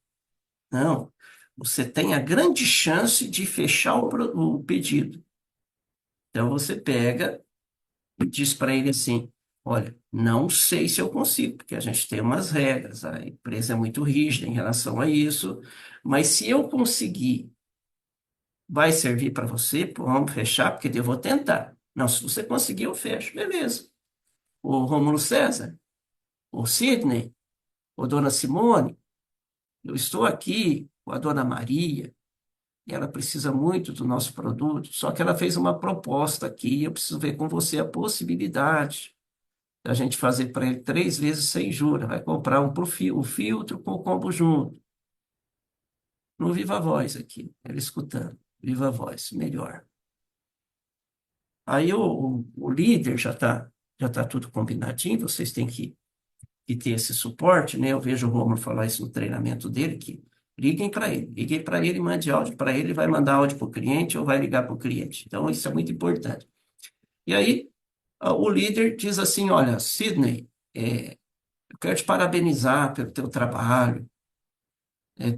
Não, você tem a grande chance de fechar o pedido. Então, você pega e diz para ele assim, olha, não sei se eu consigo, porque a gente tem umas regras, a empresa é muito rígida em relação a isso, mas se eu conseguir, vai servir para você, pô, vamos fechar, porque eu vou tentar. Não, se você conseguir, eu fecho. Beleza. O Rômulo César, o Sidney, o Dona Simone, eu estou aqui com a Dona Maria, e ela precisa muito do nosso produto, só que ela fez uma proposta aqui, eu preciso ver com você a possibilidade da gente fazer para ele 3 vezes sem juros. Vai comprar o filtro com o combo junto. No Viva Voz aqui, ele escutando. Viva Voz, melhor. Aí o líder já tá tudo combinadinho, vocês têm que ter esse suporte, né? Eu vejo o Romulo falar isso no treinamento dele, que liguem para ele, mande áudio para ele, vai mandar áudio para o cliente ou vai ligar para o cliente. Então, isso é muito importante. E aí, o líder diz assim, olha, Sidney, eu quero te parabenizar pelo teu trabalho,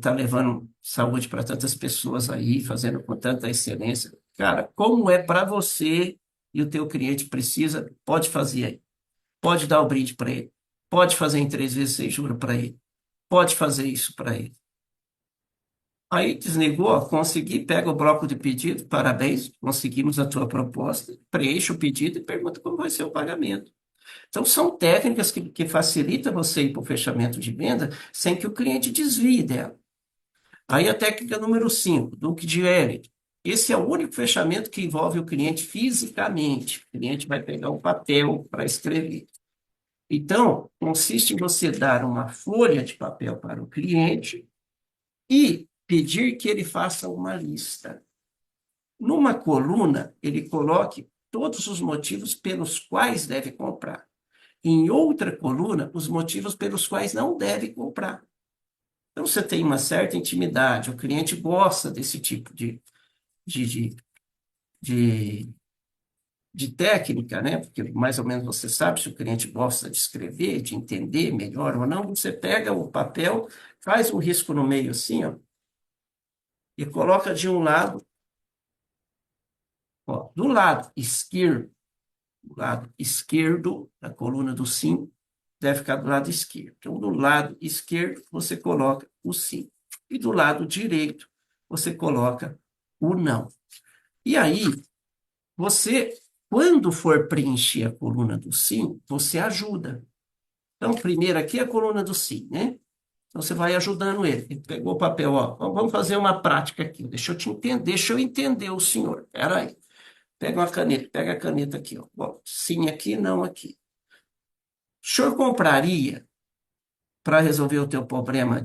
tá levando saúde para tantas pessoas aí, fazendo com tanta excelência. Cara, como é para você e o teu cliente precisa, pode fazer aí. Pode dar o brinde para ele. Pode fazer em 3 vezes sem juros para ele. Pode fazer isso para ele. Aí desligou, ó, consegui, pega o bloco de pedido, parabéns, conseguimos a tua proposta, preenche o pedido e pergunta como vai ser o pagamento. Então, são técnicas que facilitam você ir para o fechamento de venda sem que o cliente desvie dela. Aí a técnica número 5, Duque de Wellington. Esse é o único fechamento que envolve o cliente fisicamente. O cliente vai pegar um papel para escrever. Então, consiste em você dar uma folha de papel para o cliente e pedir que ele faça uma lista. Numa coluna, ele coloque todos os motivos pelos quais deve comprar. Em outra coluna, os motivos pelos quais não deve comprar. Então, você tem uma certa intimidade, o cliente gosta desse tipo de, de, de, de técnica, né? Porque mais ou menos você sabe se o cliente gosta de escrever, de entender melhor ou não. Você pega o papel, faz um risco no meio assim, ó, e coloca de um lado, ó, do lado esquerdo da coluna do sim, deve ficar do lado esquerdo. Então, do lado esquerdo, você coloca o sim. E do lado direito, você coloca o não. E aí, você, quando for preencher a coluna do sim, você ajuda. Então, primeiro aqui é a coluna do sim, né? Então, você vai ajudando ele. Ele pegou o papel, ó. Vamos fazer uma prática aqui. Deixa eu entender o senhor. Espera aí. Pega uma caneta, pega a caneta aqui, ó. Bom, sim aqui, não aqui. O senhor compraria para resolver o teu problema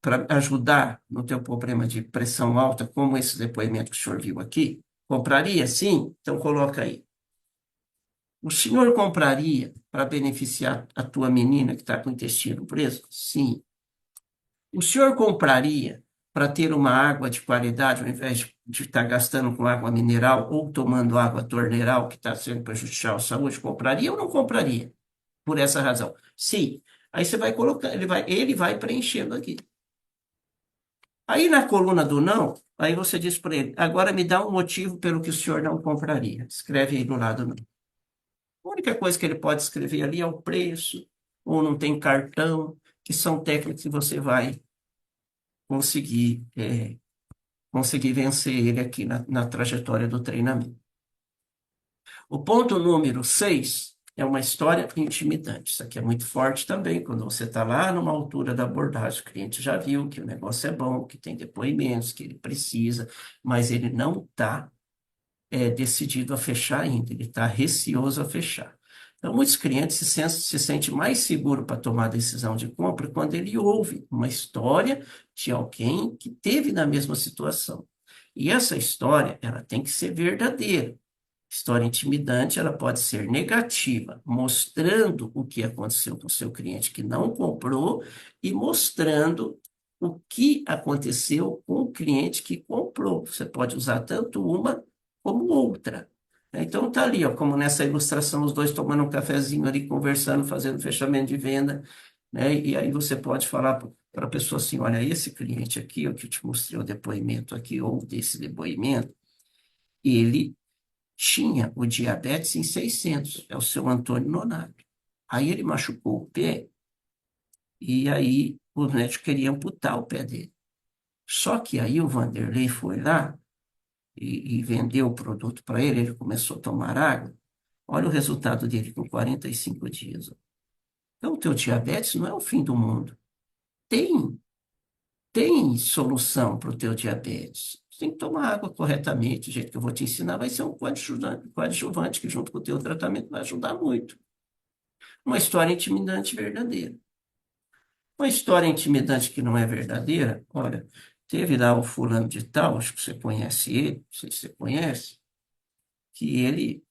para ajudar no teu problema de pressão alta, como esse depoimento que o senhor viu aqui? Compraria? Sim? Então coloca aí. O senhor compraria para beneficiar a tua menina que está com o intestino preso? Sim. O senhor compraria para ter uma água de qualidade, ao invés de estar gastando com água mineral ou tomando água torneiral, que está sendo prejudicial à saúde? Compraria ou não compraria? Por essa razão. Sim. Aí você vai colocar, ele vai preenchendo aqui. Aí na coluna do não, aí você diz para ele, agora me dá um motivo pelo que o senhor não compraria. Escreve aí do lado não. A única coisa que ele pode escrever ali é o preço, ou não tem cartão, que são técnicas que você vai conseguir, conseguir vencer ele aqui na trajetória do treinamento. O ponto número 6 é uma história intimidante. Isso aqui é muito forte também, quando você está lá numa altura da abordagem, o cliente já viu que o negócio é bom, que tem depoimentos, que ele precisa, mas ele não está decidido a fechar ainda, ele está receoso a fechar. Então, muitos clientes se sentem mais seguros para tomar a decisão de compra quando ele ouve uma história de alguém que teve na mesma situação. E essa história, ela tem que ser verdadeira. História intimidante, ela pode ser negativa, mostrando o que aconteceu com o seu cliente que não comprou e mostrando o que aconteceu com o cliente que comprou. Você pode usar tanto uma como outra. Então tá ali, ó, como nessa ilustração, os dois tomando um cafezinho ali, conversando, fazendo fechamento de venda, né? E aí você pode falar para a pessoa assim, olha, esse cliente aqui, o que eu te mostrei o depoimento aqui, ou desse depoimento, ele tinha o diabetes em 600, é o seu Antônio Nonato. Aí ele machucou o pé, e aí o médico queria amputar o pé dele. Só que aí o Vanderlei foi lá e vendeu o produto para ele, ele começou a tomar água. Olha o resultado dele com 45 dias. Então, o teu diabetes não é o fim do mundo. Tem, tem solução para o teu diabetes. Você tem que tomar água corretamente, o jeito que eu vou te ensinar vai ser um coadjuvante que, junto com o teu tratamento, vai ajudar muito. Uma história intimidante verdadeira. Uma história intimidante que não é verdadeira, olha, teve lá o fulano de tal, acho que você conhece ele, não sei se você conhece, que ele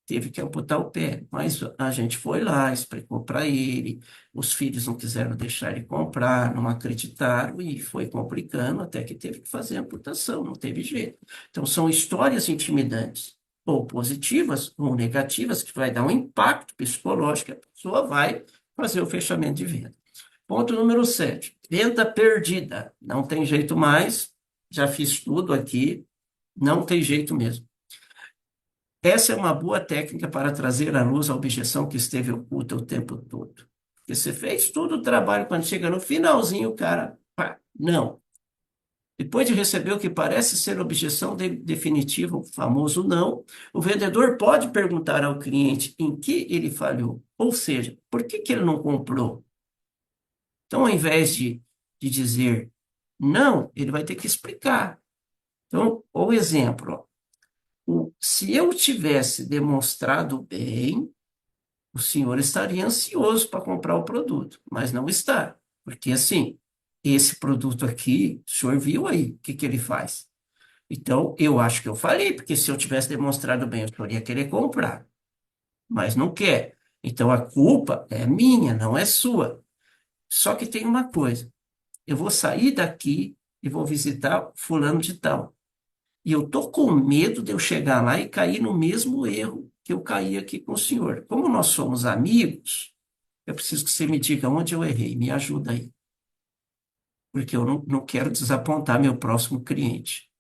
teve que amputar o pé, mas a gente foi lá, explicou para ele, os filhos não quiseram deixar ele comprar, não acreditaram e foi complicando até que teve que fazer a amputação, não teve jeito. Então são histórias intimidantes, ou positivas ou negativas, que vai dar um impacto psicológico, a pessoa vai fazer o fechamento de venda. Ponto número 7, venda perdida. Não tem jeito mais, já fiz tudo aqui, não tem jeito mesmo. Essa é uma boa técnica para trazer à luz a objeção que esteve oculta o tempo todo. Porque você fez todo o trabalho, quando chega no finalzinho, o cara, pá, não. Depois de receber o que parece ser objeção definitiva, o famoso não, o vendedor pode perguntar ao cliente em que ele falhou, ou seja, por que que ele não comprou. Então, ao invés de dizer não, ele vai ter que explicar. Então, o exemplo, ó, se eu tivesse demonstrado bem, o senhor estaria ansioso para comprar o produto, mas não está. Porque, assim, esse produto aqui, o senhor viu aí, o que que ele faz? Então, eu acho que eu falei, porque se eu tivesse demonstrado bem, o senhor ia querer comprar, mas não quer. Então, a culpa é minha, não é sua. Só que tem uma coisa, eu vou sair daqui e vou visitar fulano de tal. E eu tô com medo de eu chegar lá e cair no mesmo erro que eu caí aqui com o senhor. Como nós somos amigos, eu preciso que você me diga onde eu errei, me ajuda aí. Porque eu não quero desapontar meu próximo cliente.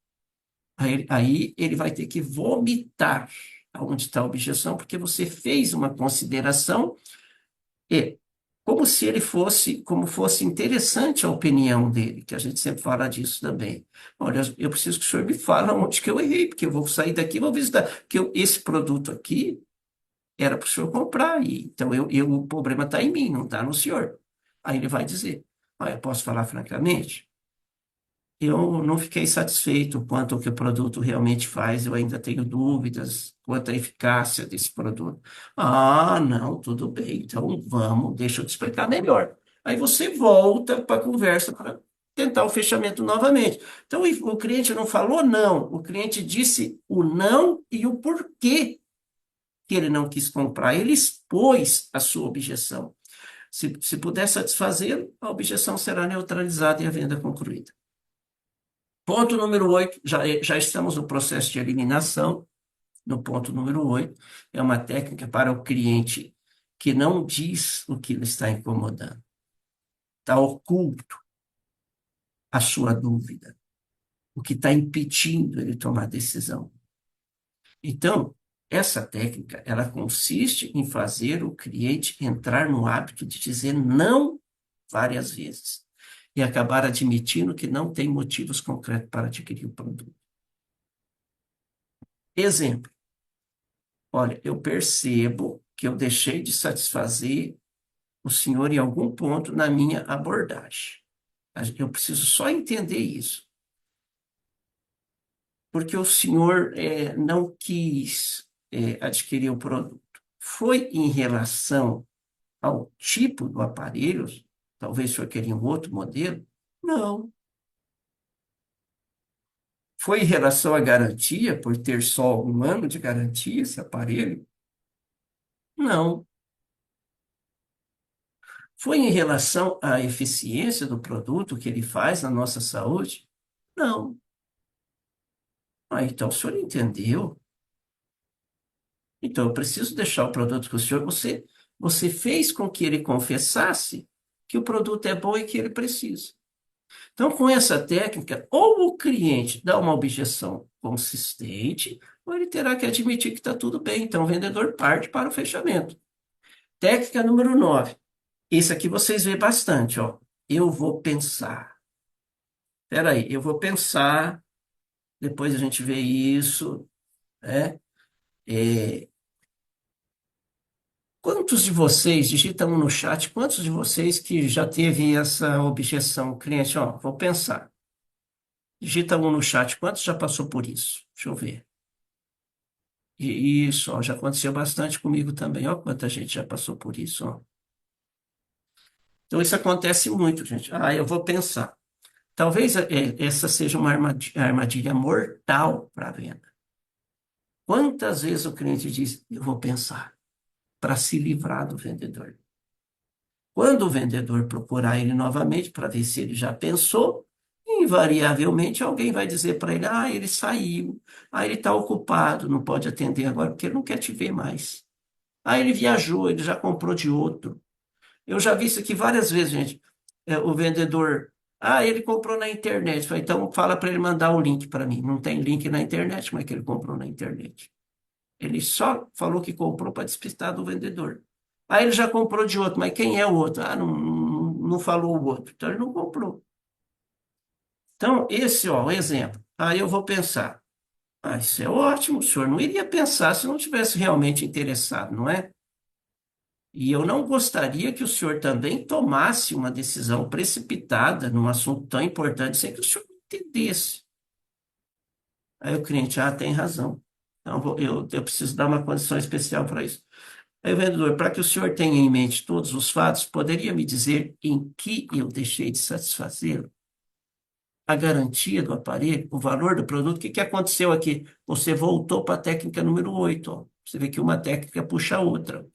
Aí ele vai ter que vomitar aonde está a objeção, porque você fez uma consideração e como se ele fosse, como fosse interessante a opinião dele, que a gente sempre fala disso também. Olha, eu preciso que o senhor me fale onde que eu errei, porque eu vou sair daqui e vou visitar, porque esse produto aqui era para o senhor comprar, e, então o problema está em mim, não está no senhor. Aí ele vai dizer, eu posso falar francamente? Eu não fiquei satisfeito quanto ao que o produto realmente faz, eu ainda tenho dúvidas quanto à eficácia desse produto. Ah, não, tudo bem, então vamos, deixa eu te explicar melhor. Aí você volta para a conversa para tentar o fechamento novamente. Então, o cliente não falou não, o cliente disse o não e o porquê que ele não quis comprar, ele expôs a sua objeção. Se puder satisfazê-lo, a objeção será neutralizada e a venda concluída. Ponto número 8, já estamos no processo de eliminação. No ponto número 8, é uma técnica para o cliente que não diz o que lhe está incomodando. Está oculto a sua dúvida, o que está impedindo ele tomar decisão. Então, essa técnica, ela consiste em fazer o cliente entrar no hábito de dizer não várias vezes e acabar admitindo que não tem motivos concretos para adquirir o produto. Exemplo. Olha, eu percebo que eu deixei de satisfazer o senhor em algum ponto na minha abordagem. Eu preciso só entender isso. Porque o senhor não quis adquirir o produto. Foi em relação ao tipo do aparelho? Talvez o senhor queria um outro modelo? Não. Foi em relação à garantia, por ter só 1 ano de garantia esse aparelho? Não. Foi em relação à eficiência do produto que ele faz na nossa saúde? Não. Ah, então o senhor entendeu? Então eu preciso deixar o produto com o senhor. Você fez com que ele confessasse que o produto é bom e que ele precisa. Então, com essa técnica, ou o cliente dá uma objeção consistente, ou ele terá que admitir que está tudo bem. Então, o vendedor parte para o fechamento. Técnica número 9. Esse aqui vocês veem bastante, ó. Eu vou pensar. Espera aí, eu vou pensar, depois a gente vê isso, né? É, quantos de vocês, digitam no chat, quantos de vocês que já teve essa objeção? Cliente, ó, vou pensar. Digita no chat, quantos já passou por isso? Deixa eu ver. E isso, ó, já aconteceu bastante comigo também. Ó, quanta gente já passou por isso, ó. Então, isso acontece muito, gente. Ah, eu vou pensar. Talvez essa seja uma armadilha mortal para a venda. Quantas vezes o cliente diz, eu vou pensar, para se livrar do vendedor? Quando o vendedor procurar ele novamente para ver se ele já pensou, invariavelmente alguém vai dizer para ele: ah, ele saiu, ah, ele está ocupado, não pode atender agora porque ele não quer te ver mais. Ah, ele viajou, ele já comprou de outro. Eu já vi isso aqui várias vezes, gente. O vendedor, ah, ele comprou na internet. Falei, então fala para ele mandar o link para mim. Não tem link na internet, como é que ele comprou na internet? Ele só falou que comprou para despistar do vendedor. Aí ele já comprou de outro, mas quem é o outro? Ah, não falou o outro. Então ele não comprou. Então, esse, ó, o exemplo. Aí eu vou pensar. Ah, isso é ótimo, o senhor não iria pensar se não tivesse realmente interessado, não é? E eu não gostaria que o senhor também tomasse uma decisão precipitada num assunto tão importante sem que o senhor entendesse. Aí o cliente, ah, tem razão. Então, eu preciso dar uma condição especial para isso. Aí, vendedor, para que o senhor tenha em mente todos os fatos, poderia me dizer em que eu deixei de satisfazê-lo? A garantia do aparelho, o valor do produto, o que aconteceu aqui? Você voltou para a técnica número 8. Ó. Você vê que uma técnica puxa a outra.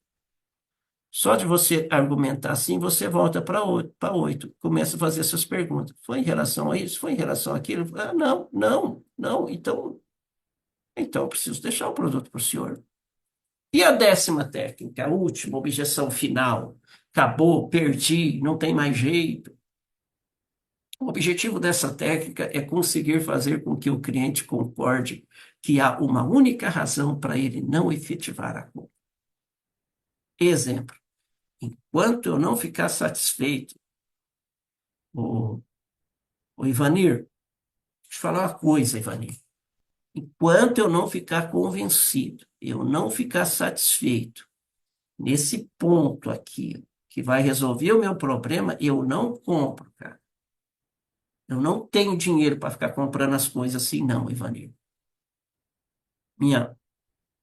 Só de você argumentar assim, você volta para 8, começa a fazer essas perguntas. Foi em relação a isso? Foi em relação àquilo? Ah, não, não, não. Então eu preciso deixar o produto para o senhor. E a 10ª técnica, a última, objeção final. Acabou, perdi, não tem mais jeito. O objetivo dessa técnica é conseguir fazer com que o cliente concorde que há uma única razão para ele não efetivar a compra. Exemplo, enquanto eu não ficar satisfeito, o, o Ivanir, deixa eu te falar uma coisa, Ivanir. Enquanto eu não ficar convencido, eu não ficar satisfeito nesse ponto aqui, que vai resolver o meu problema, eu não compro, cara. Eu não tenho dinheiro para ficar comprando as coisas assim, não, Ivanir. Minha...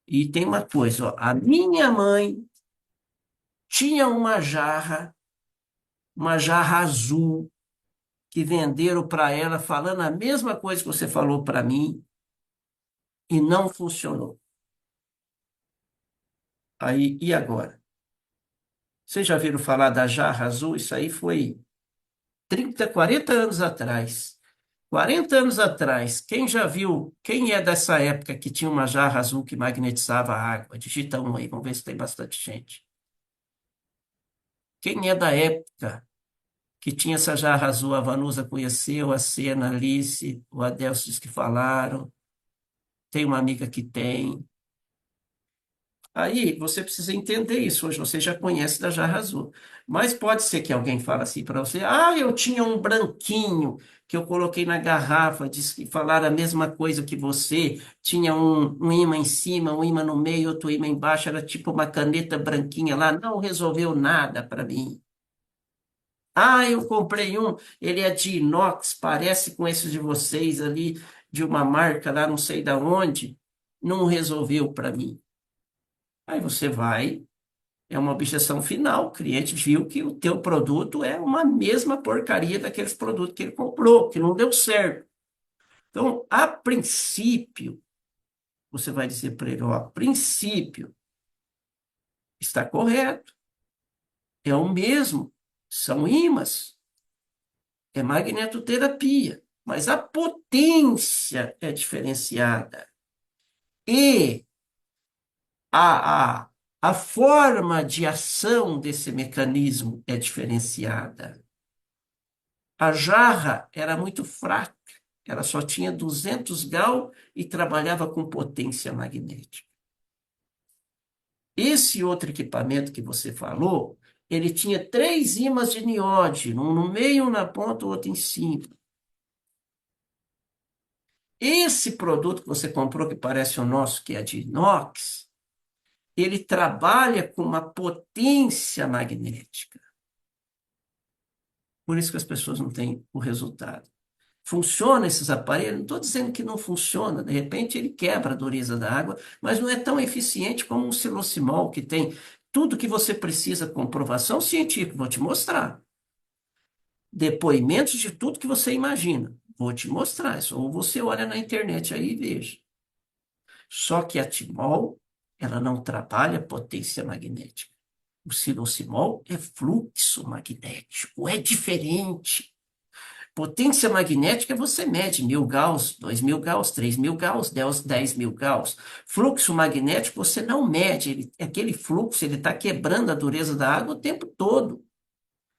E tem uma coisa, ó, a minha mãe tinha uma jarra azul, que venderam para ela falando a mesma coisa que você falou para mim e não funcionou. Aí, e agora? Vocês já viram falar da jarra azul? Isso aí foi 30, 40 anos atrás. 40 anos atrás, quem já viu, quem é dessa época que tinha uma jarra azul que magnetizava a água? Digita um aí, vamos ver se tem bastante gente. Quem é da época que tinha essa jarra azul? A Vanusa conheceu, a Sena, a Alice, o Adelso diz que falaram. Tem uma amiga que tem. Aí você precisa entender isso. Hoje você já conhece da jarra azul. Mas pode ser que alguém fale assim para você: ah, eu tinha um branquinho que eu coloquei na garrafa, disse que falaram a mesma coisa que você. Tinha um ímã em cima, um ímã no meio, outro ímã embaixo, era tipo uma caneta branquinha lá. Não resolveu nada para mim. Ah, eu comprei um, ele é de inox, parece com esses de vocês ali, de uma marca lá, não sei da onde. Não resolveu para mim. Aí você vai. É uma objeção final. O cliente viu que o teu produto é uma mesma porcaria daqueles produtos que ele comprou, que não deu certo. Então, a princípio, você vai dizer para ele, ó, a princípio, está correto, é o mesmo, são ímãs, é magnetoterapia, mas a potência é diferenciada e a, a, a forma de ação desse mecanismo é diferenciada. A jarra era muito fraca, ela só tinha 200 Gauss e trabalhava com potência magnética. Esse outro equipamento que você falou, ele tinha três ímãs de niódio, um no meio, um na ponta, o outro em cima. Esse produto que você comprou, que parece o nosso, que é de inox, ele trabalha com uma potência magnética. Por isso que as pessoas não têm o resultado. Funciona esses aparelhos? Não estou dizendo que não funciona, de repente ele quebra a dureza da água, mas não é tão eficiente como um silocimol, que tem tudo que você precisa, comprovação científica, vou te mostrar. Depoimentos de tudo que você imagina, vou te mostrar. Ou você olha na internet aí e veja. Só que a timol, ela não trabalha potência magnética. O silocimol é fluxo magnético, é diferente. Potência magnética você mede 1.000 Gauss, 2.000 Gauss, 3.000 Gauss, 10.000 Gauss. Fluxo magnético você não mede, aquele fluxo ele está quebrando a dureza da água o tempo todo.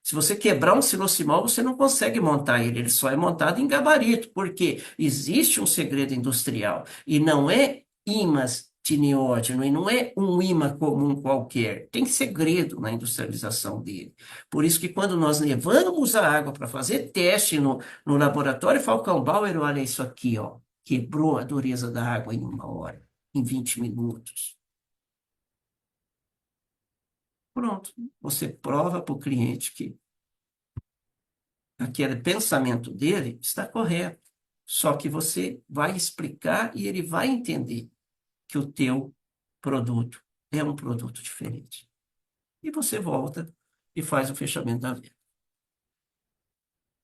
Se você quebrar um silocimol, você não consegue montar ele, ele só é montado em gabarito, porque existe um segredo industrial e não é ímãs de neódimo e não é um ímã comum qualquer. Tem segredo na industrialização dele. Por isso que quando nós levamos a água para fazer teste no laboratório Falcão Bauer, olha isso aqui, ó, quebrou a dureza da água em 1 hora, em 20 minutos. Pronto, você prova para o cliente que aquele pensamento dele está correto. Só que você vai explicar e ele vai entender que o teu produto é um produto diferente. E você volta e faz o fechamento da venda.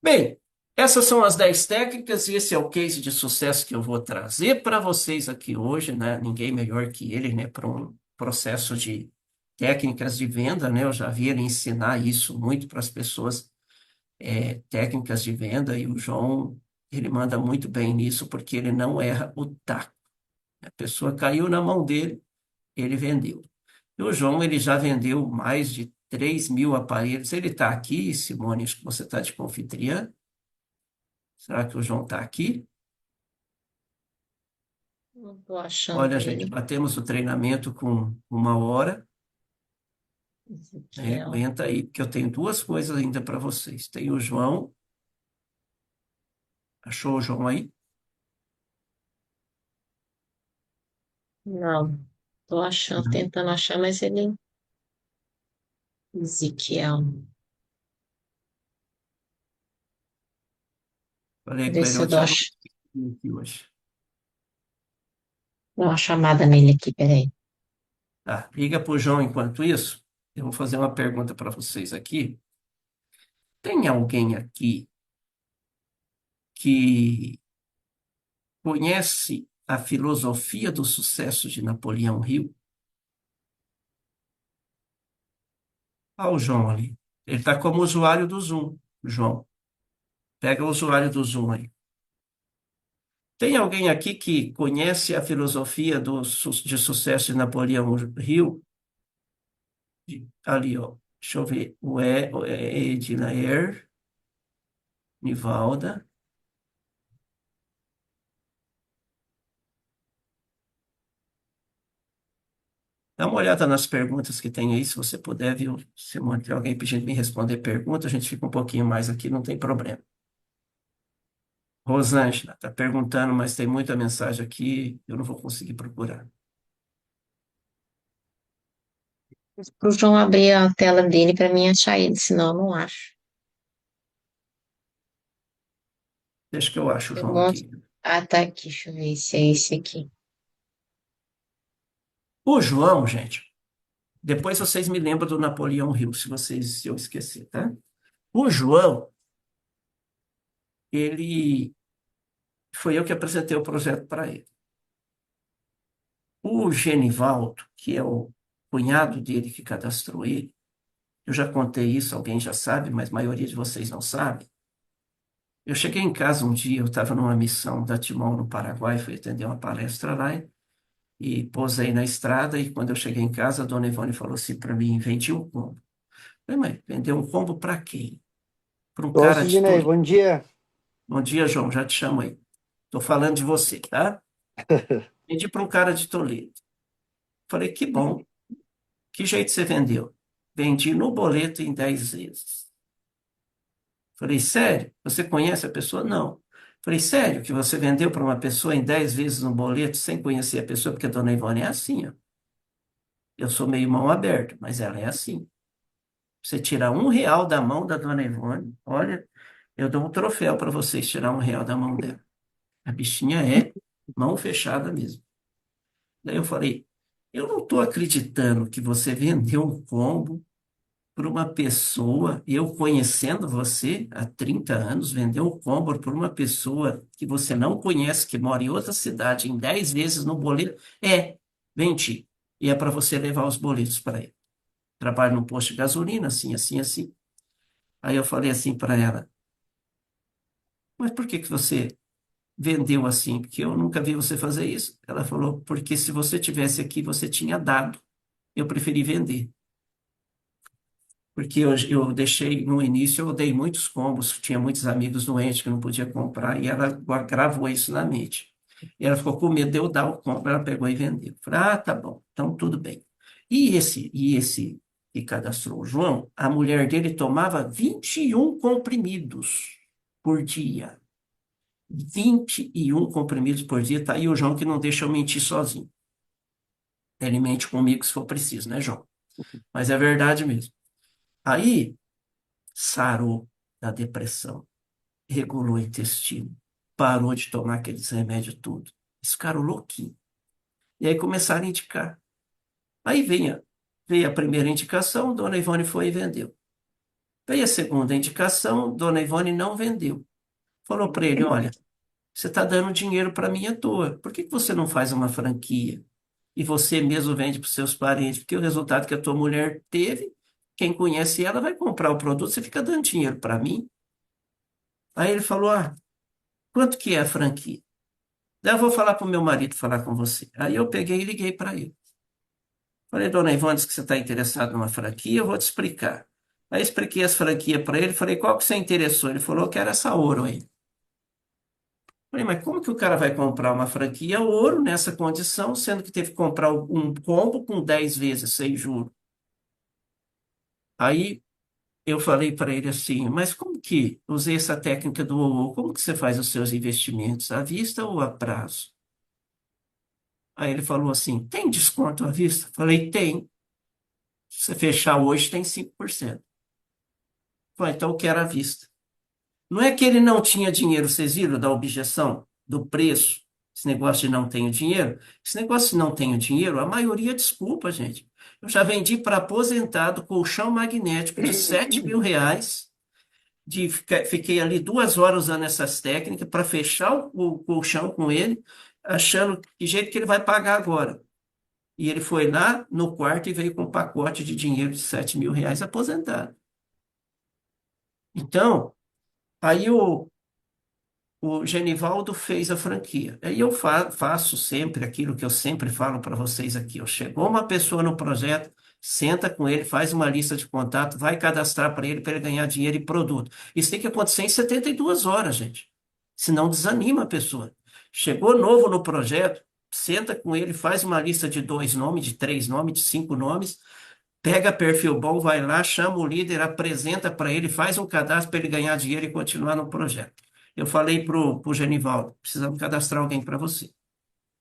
Bem, essas são as 10 técnicas e esse é o case de sucesso que eu vou trazer para vocês aqui hoje, né? Ninguém melhor que ele, né, para um processo de técnicas de venda, né? Eu já vi ele ensinar isso muito para as pessoas técnicas de venda e o João, ele manda muito bem nisso porque ele não erra o taco. A pessoa caiu na mão dele, ele vendeu. E o João, ele já vendeu mais de 3.000 aparelhos. Ele está aqui, Simone, acho que você está de confitriã. Será que o João está aqui? Não tô achando Olha, gente, ele. batemos o treinamento com 1 hora, né? Ezequiel. Aguenta aí, porque eu tenho duas coisas ainda para vocês. Tem o João, achou o João aí? Não. Tô achando, tentando achar, mas ele. Ezequiel. Falei Ver com ele se eu ontem, dou, eu não consegui aqui hoje. dou uma chamada nele aqui, peraí. Tá, liga para o João enquanto isso. Eu vou fazer uma pergunta para vocês aqui. Tem alguém aqui que conhece a filosofia do sucesso de Napoleão Hill? Olha o João ali. Ele está como usuário do Zoom, João. Pega o usuário do Zoom aí. Tem alguém aqui que conhece a filosofia de sucesso de Napoleão Hill? Ali, ó. Deixa eu ver. O Ednaer, Nivalda. Dá uma olhada nas perguntas que tem aí, se você puder, viu? Se tem alguém pedindo me responder pergunta, a gente fica um pouquinho mais aqui, não tem problema. Rosângela está perguntando, mas tem muita mensagem aqui, eu não vou conseguir procurar. Pro João abrir a tela dele para mim achar ele, senão eu não acho. Deixa que eu acho o Eu João mostro. aqui. Ah, tá aqui, deixa eu ver se é esse aqui. O João, gente, depois vocês me lembram do Napoleão Hill, se eu esquecer, tá? O João, ele foi eu que apresentei o projeto para ele. O Genivaldo, que é o cunhado dele que cadastrou ele, eu já contei isso, alguém já sabe, mas a maioria de vocês não sabe. Eu cheguei em casa um dia, eu estava numa missão da Timon no Paraguai, fui atender uma palestra lá e posei na estrada. E quando eu cheguei em casa, a dona Ivone falou assim para mim: vendi um combo. Eu falei, mas vendeu um combo para quem? Para um Ô, cara de Sidney, Toledo. bom dia. Bom dia, João, já te chamo aí. Estou falando de você, tá? Vendi para um cara de Toledo. Falei, que bom. Que jeito você vendeu? Vendi no boleto em 10 vezes. Falei, sério? Você conhece a pessoa? Não. Falei, sério que você vendeu para uma pessoa em 10 vezes no boleto sem conhecer a pessoa? Porque a dona Ivone é assim, ó. Eu sou meio mão aberta, mas ela é assim. Você tirar R$ 1 da mão da dona Ivone, olha, eu dou um troféu para vocês tirar R$ 1 da mão dela. A bichinha é mão fechada mesmo. Daí eu falei, eu não estou acreditando que você vendeu um combo para uma pessoa, eu conhecendo você há 30 anos, vendeu um combo para uma pessoa que você não conhece, que mora em outra cidade, em 10 vezes no boleto. Vendi. E é para você levar os boletos para ele. Trabalho num posto de gasolina, assim, assim, assim. Aí eu falei assim para ela, mas por que que você vendeu assim? Porque eu nunca vi você fazer isso. Ela falou, porque se você tivesse aqui, você tinha dado. Eu preferi vender. Porque eu deixei, no início, eu dei muitos combos, tinha muitos amigos doentes que não podia comprar, e ela gravou isso na mente. E ela ficou com medo de eu dar o combo, ela pegou e vendeu. Falei, ah, tá bom, então tudo bem. E esse que cadastrou o João, a mulher dele tomava 21 comprimidos por dia. 21 comprimidos por dia, tá aí o João que não deixa eu mentir sozinho. Ele mente comigo se for preciso, né, João? Mas é verdade mesmo. Aí, sarou da depressão, regulou o intestino, parou de tomar aqueles remédios tudo. Esse cara louquinho. E aí começaram a indicar. Aí veio a primeira indicação, Dona Ivone foi e vendeu. Veio a segunda indicação, Dona Ivone não vendeu. Falou para ele, olha, você está dando dinheiro para mim à toa. Por que que você não faz uma franquia? E você mesmo vende para os seus parentes? Porque o resultado que a tua mulher teve, quem conhece ela vai comprar o produto, você fica dando dinheiro para mim. Aí ele falou, ah, quanto que é a franquia? Daí eu vou falar para o meu marido falar com você. Aí eu peguei e liguei para ele. Falei, dona Ivone, diz que você está interessado numa franquia, eu vou te explicar. Aí expliquei as franquias para ele, falei, qual que você interessou? Ele falou que era essa Ouro aí. Falei, mas como que o cara vai comprar uma franquia Ouro nessa condição, sendo que teve que comprar um combo com 10 vezes sem juros? Aí eu falei para ele assim, mas como que, usei essa técnica do OO, como que você faz os seus investimentos, à vista ou a prazo? Aí ele falou assim: tem desconto à vista? Falei: tem. Se você fechar hoje, tem 5%. Falei: então eu quero à vista. Não é que ele não tinha dinheiro, vocês viram da objeção, do preço, esse negócio de não tenho dinheiro? Esse negócio de não tenho dinheiro, a maioria desculpa, gente. Eu já vendi para aposentado colchão magnético de R$ 7.000. Fiquei ali 2 horas usando essas técnicas para fechar o colchão com ele, achando que jeito que ele vai pagar agora. E ele foi lá no quarto e veio com um pacote de dinheiro de R$ 7.000 aposentado. Então, aí o Genivaldo fez a franquia. Aí eu faço sempre aquilo que eu sempre falo para vocês aqui. Ó. Chegou uma pessoa no projeto, senta com ele, faz uma lista de contato, vai cadastrar para ele ganhar dinheiro e produto. Isso tem que acontecer em 72 horas, gente. Senão desanima a pessoa. Chegou novo no projeto, senta com ele, faz uma lista de 2 nomes, de 3 nomes, de 5 nomes, pega perfil bom, vai lá, chama o líder, apresenta para ele, faz um cadastro para ele ganhar dinheiro e continuar no projeto. Eu falei pro Genivaldo, precisamos cadastrar alguém para você.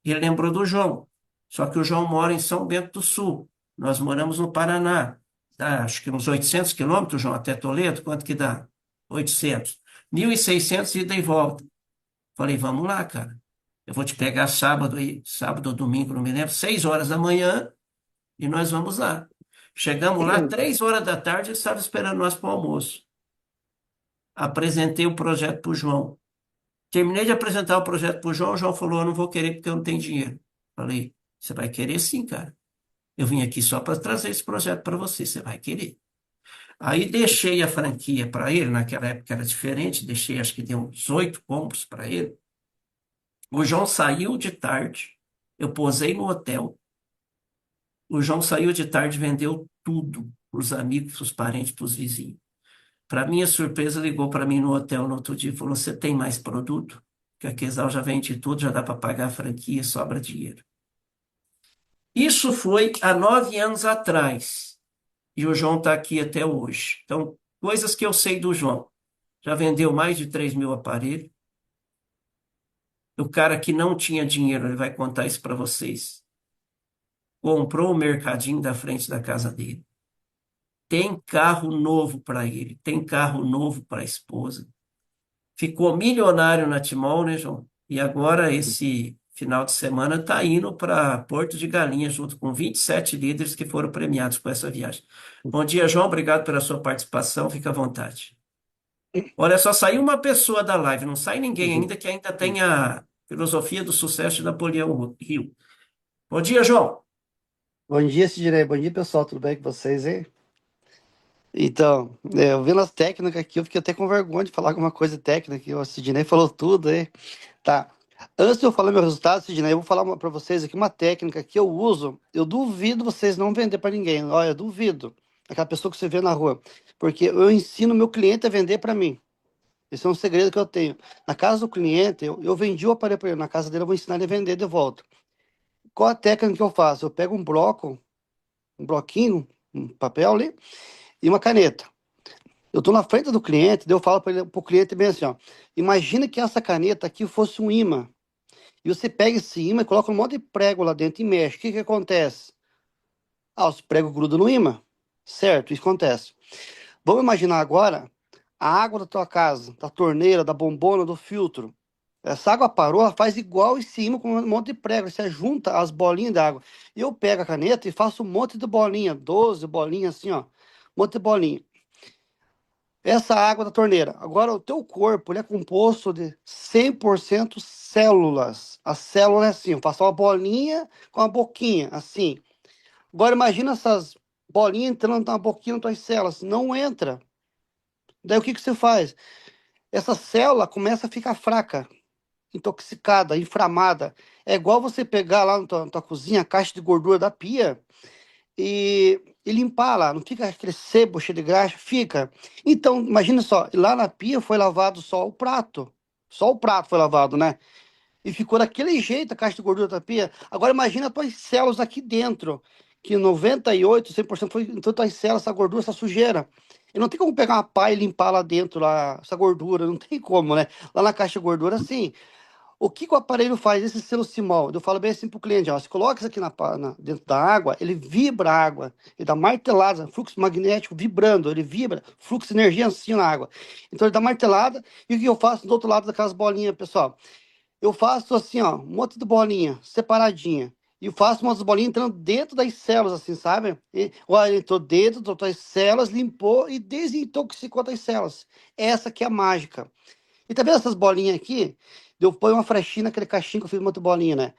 Ele lembrou do João, só que o João mora em São Bento do Sul. Nós moramos no Paraná. Dá, acho que uns 800 quilômetros, João, até Toledo. Quanto que dá? 800. 1.600 ida e volta. Falei, vamos lá, cara. Eu vou te pegar sábado aí, sábado ou domingo, não me lembro, 6 horas da manhã, e nós vamos lá. Chegamos lá, 3 horas da tarde, ele estava esperando nós para o almoço. Apresentei o projeto para o João. Terminei de apresentar o projeto para o João falou, eu não vou querer porque eu não tenho dinheiro. Falei, você vai querer sim, cara. Eu vim aqui só para trazer esse projeto para você, você vai querer. Aí deixei a franquia para ele, naquela época era diferente, deixei, acho que deu uns 8 compras para ele. O João saiu de tarde, eu posei no hotel, o João saiu de tarde e vendeu tudo para os amigos, para os parentes, para os vizinhos. Para minha surpresa, ligou para mim no hotel no outro dia e falou: Você tem mais produto? Que a Quesal já vende tudo, já dá para pagar a franquia, sobra dinheiro. Isso foi há 9 anos atrás. E o João está aqui até hoje. Então, coisas que eu sei do João. Já vendeu mais de 3.000 aparelhos. O cara que não tinha dinheiro, ele vai contar isso para vocês. Comprou o mercadinho da frente da casa dele. Tem carro novo para ele, tem carro novo para a esposa. Ficou milionário na Timol, né, João? E agora, esse final de semana, está indo para Porto de Galinhas, junto com 27 líderes que foram premiados com essa viagem. Bom dia, João. Obrigado pela sua participação. Fica à vontade. Olha, só saiu uma pessoa da live, não sai ninguém ainda que ainda tem a filosofia do sucesso de Napoleão Hill. Bom dia, João. Bom dia, Sidney. Bom dia, pessoal. Tudo bem com vocês aí? Então, eu vendo as técnicas aqui, eu fiquei até com vergonha de falar alguma coisa técnica aqui. O Sidney falou tudo aí. Tá. Antes de eu falar meu resultado, Sidney, eu vou falar para vocês aqui uma técnica que eu uso. Eu duvido vocês não vender para ninguém. Olha, eu duvido. Aquela pessoa que você vê na rua. Porque eu ensino meu cliente a vender para mim. Esse é um segredo que eu tenho. Na casa do cliente, eu vendi o aparelho para ele. Na casa dele, eu vou ensinar ele a vender de volta. Qual a técnica que eu faço? Eu pego um bloco, um bloquinho, um papel ali, e uma caneta. Eu estou na frente do cliente, daí eu falo para o cliente bem assim, ó, imagina que essa caneta aqui fosse um imã. E você pega esse imã e coloca um monte de prego lá dentro e mexe. O que que acontece? Ah, os pregos grudam no imã. Certo, isso acontece. Vamos imaginar agora a água da tua casa, da torneira, da bombona, do filtro. Essa água parou, ela faz igual em cima com um monte de prego. Você junta as bolinhas de água. E eu pego a caneta e faço um monte de bolinha, 12 bolinhas assim, ó. Um monte de bolinha. Essa água da torneira. Agora, o teu corpo ele é composto de 100% células. A célula é assim, eu faço uma bolinha com uma boquinha, assim. Agora, imagina essas bolinhas entrando na boquinha das tuas células. Não entra. Daí, o que que você faz? Essa célula começa a ficar fraca, intoxicada, inflamada. É igual você pegar lá na tua cozinha a caixa de gordura da pia e limpar lá, não fica aquele sebo cheio de graxa, fica. Então, imagina só, lá na pia foi lavado só o prato foi lavado, né? E ficou daquele jeito a caixa de gordura da pia. Agora imagina as tuas células aqui dentro, que 98, 100% foi em todas as células, essa gordura, essa sujeira. E não tem como pegar uma pá e limpar lá dentro, lá, essa gordura, não tem como, né? Lá na caixa de gordura, sim. O que que o aparelho faz? Esse celocimol, eu falo bem assim para o cliente, ó, você coloca isso aqui dentro da água, ele vibra a água, ele dá martelada, fluxo magnético vibrando, ele vibra, fluxo de energia assim na água. Então ele dá martelada, e o que eu faço do outro lado daquelas bolinhas, pessoal? Eu faço assim, ó, um monte de bolinha, separadinha, e eu faço umas bolinhas entrando dentro das células, assim, sabe? E, olha, ele entrou dentro das células, limpou e desintoxicou das células. Essa que é a mágica. E tá vendo essas bolinhas aqui? Eu ponho uma frechinha naquele caixinho que eu fiz uma outra bolinha, né?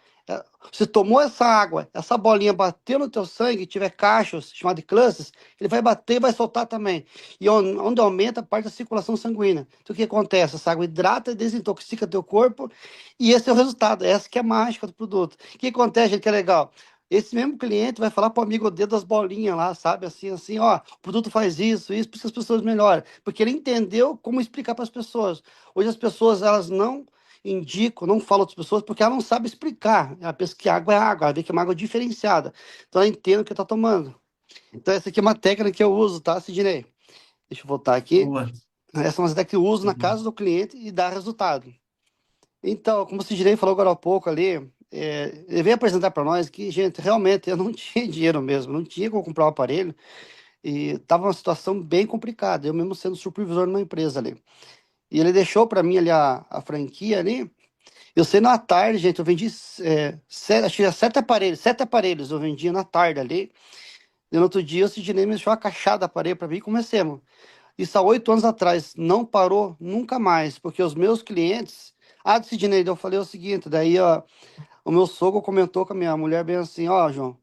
Você tomou essa água, essa bolinha bateu no teu sangue, tiver cachos, chamado de clusters, ele vai bater e vai soltar também. E onde aumenta a parte da circulação sanguínea. Então o que acontece? Essa água hidrata e desintoxica teu corpo, e esse é o resultado, essa que é a mágica do produto. O que acontece, gente, que é legal? Esse mesmo cliente vai falar para o amigo dele das bolinhas lá, sabe? Assim, ó, o produto faz isso, por isso as pessoas melhoram. Porque ele entendeu como explicar para as pessoas. Hoje as pessoas, elas não indicam, não falam para as pessoas porque ela não sabe explicar. Ela pensa que água é água, ela vê que é uma água diferenciada. Então ela entende o que está tomando. Então essa aqui é uma técnica que eu uso, tá, Sidney? Deixa eu voltar aqui. Boa. Essa é uma técnica que eu uso na Uhum. casa do cliente e dá resultado. Então, como o Sidney falou agora há pouco ali, ele veio apresentar para nós que, gente, realmente eu não tinha dinheiro mesmo, não tinha como comprar o aparelho e estava uma situação bem complicada, eu mesmo sendo supervisor numa empresa ali. E ele deixou para mim ali a franquia ali. Eu sei na tarde, gente, eu vendi acho que era sete aparelhos eu vendia na tarde ali. E no outro dia o Sidney me deixou uma caixada de aparelho para mim e comecemos. Isso há 8 anos atrás, não parou nunca mais, porque os meus clientes. Ah, Sidney, eu falei o seguinte, daí ó, o meu sogro comentou com a minha mulher bem assim, ó, João,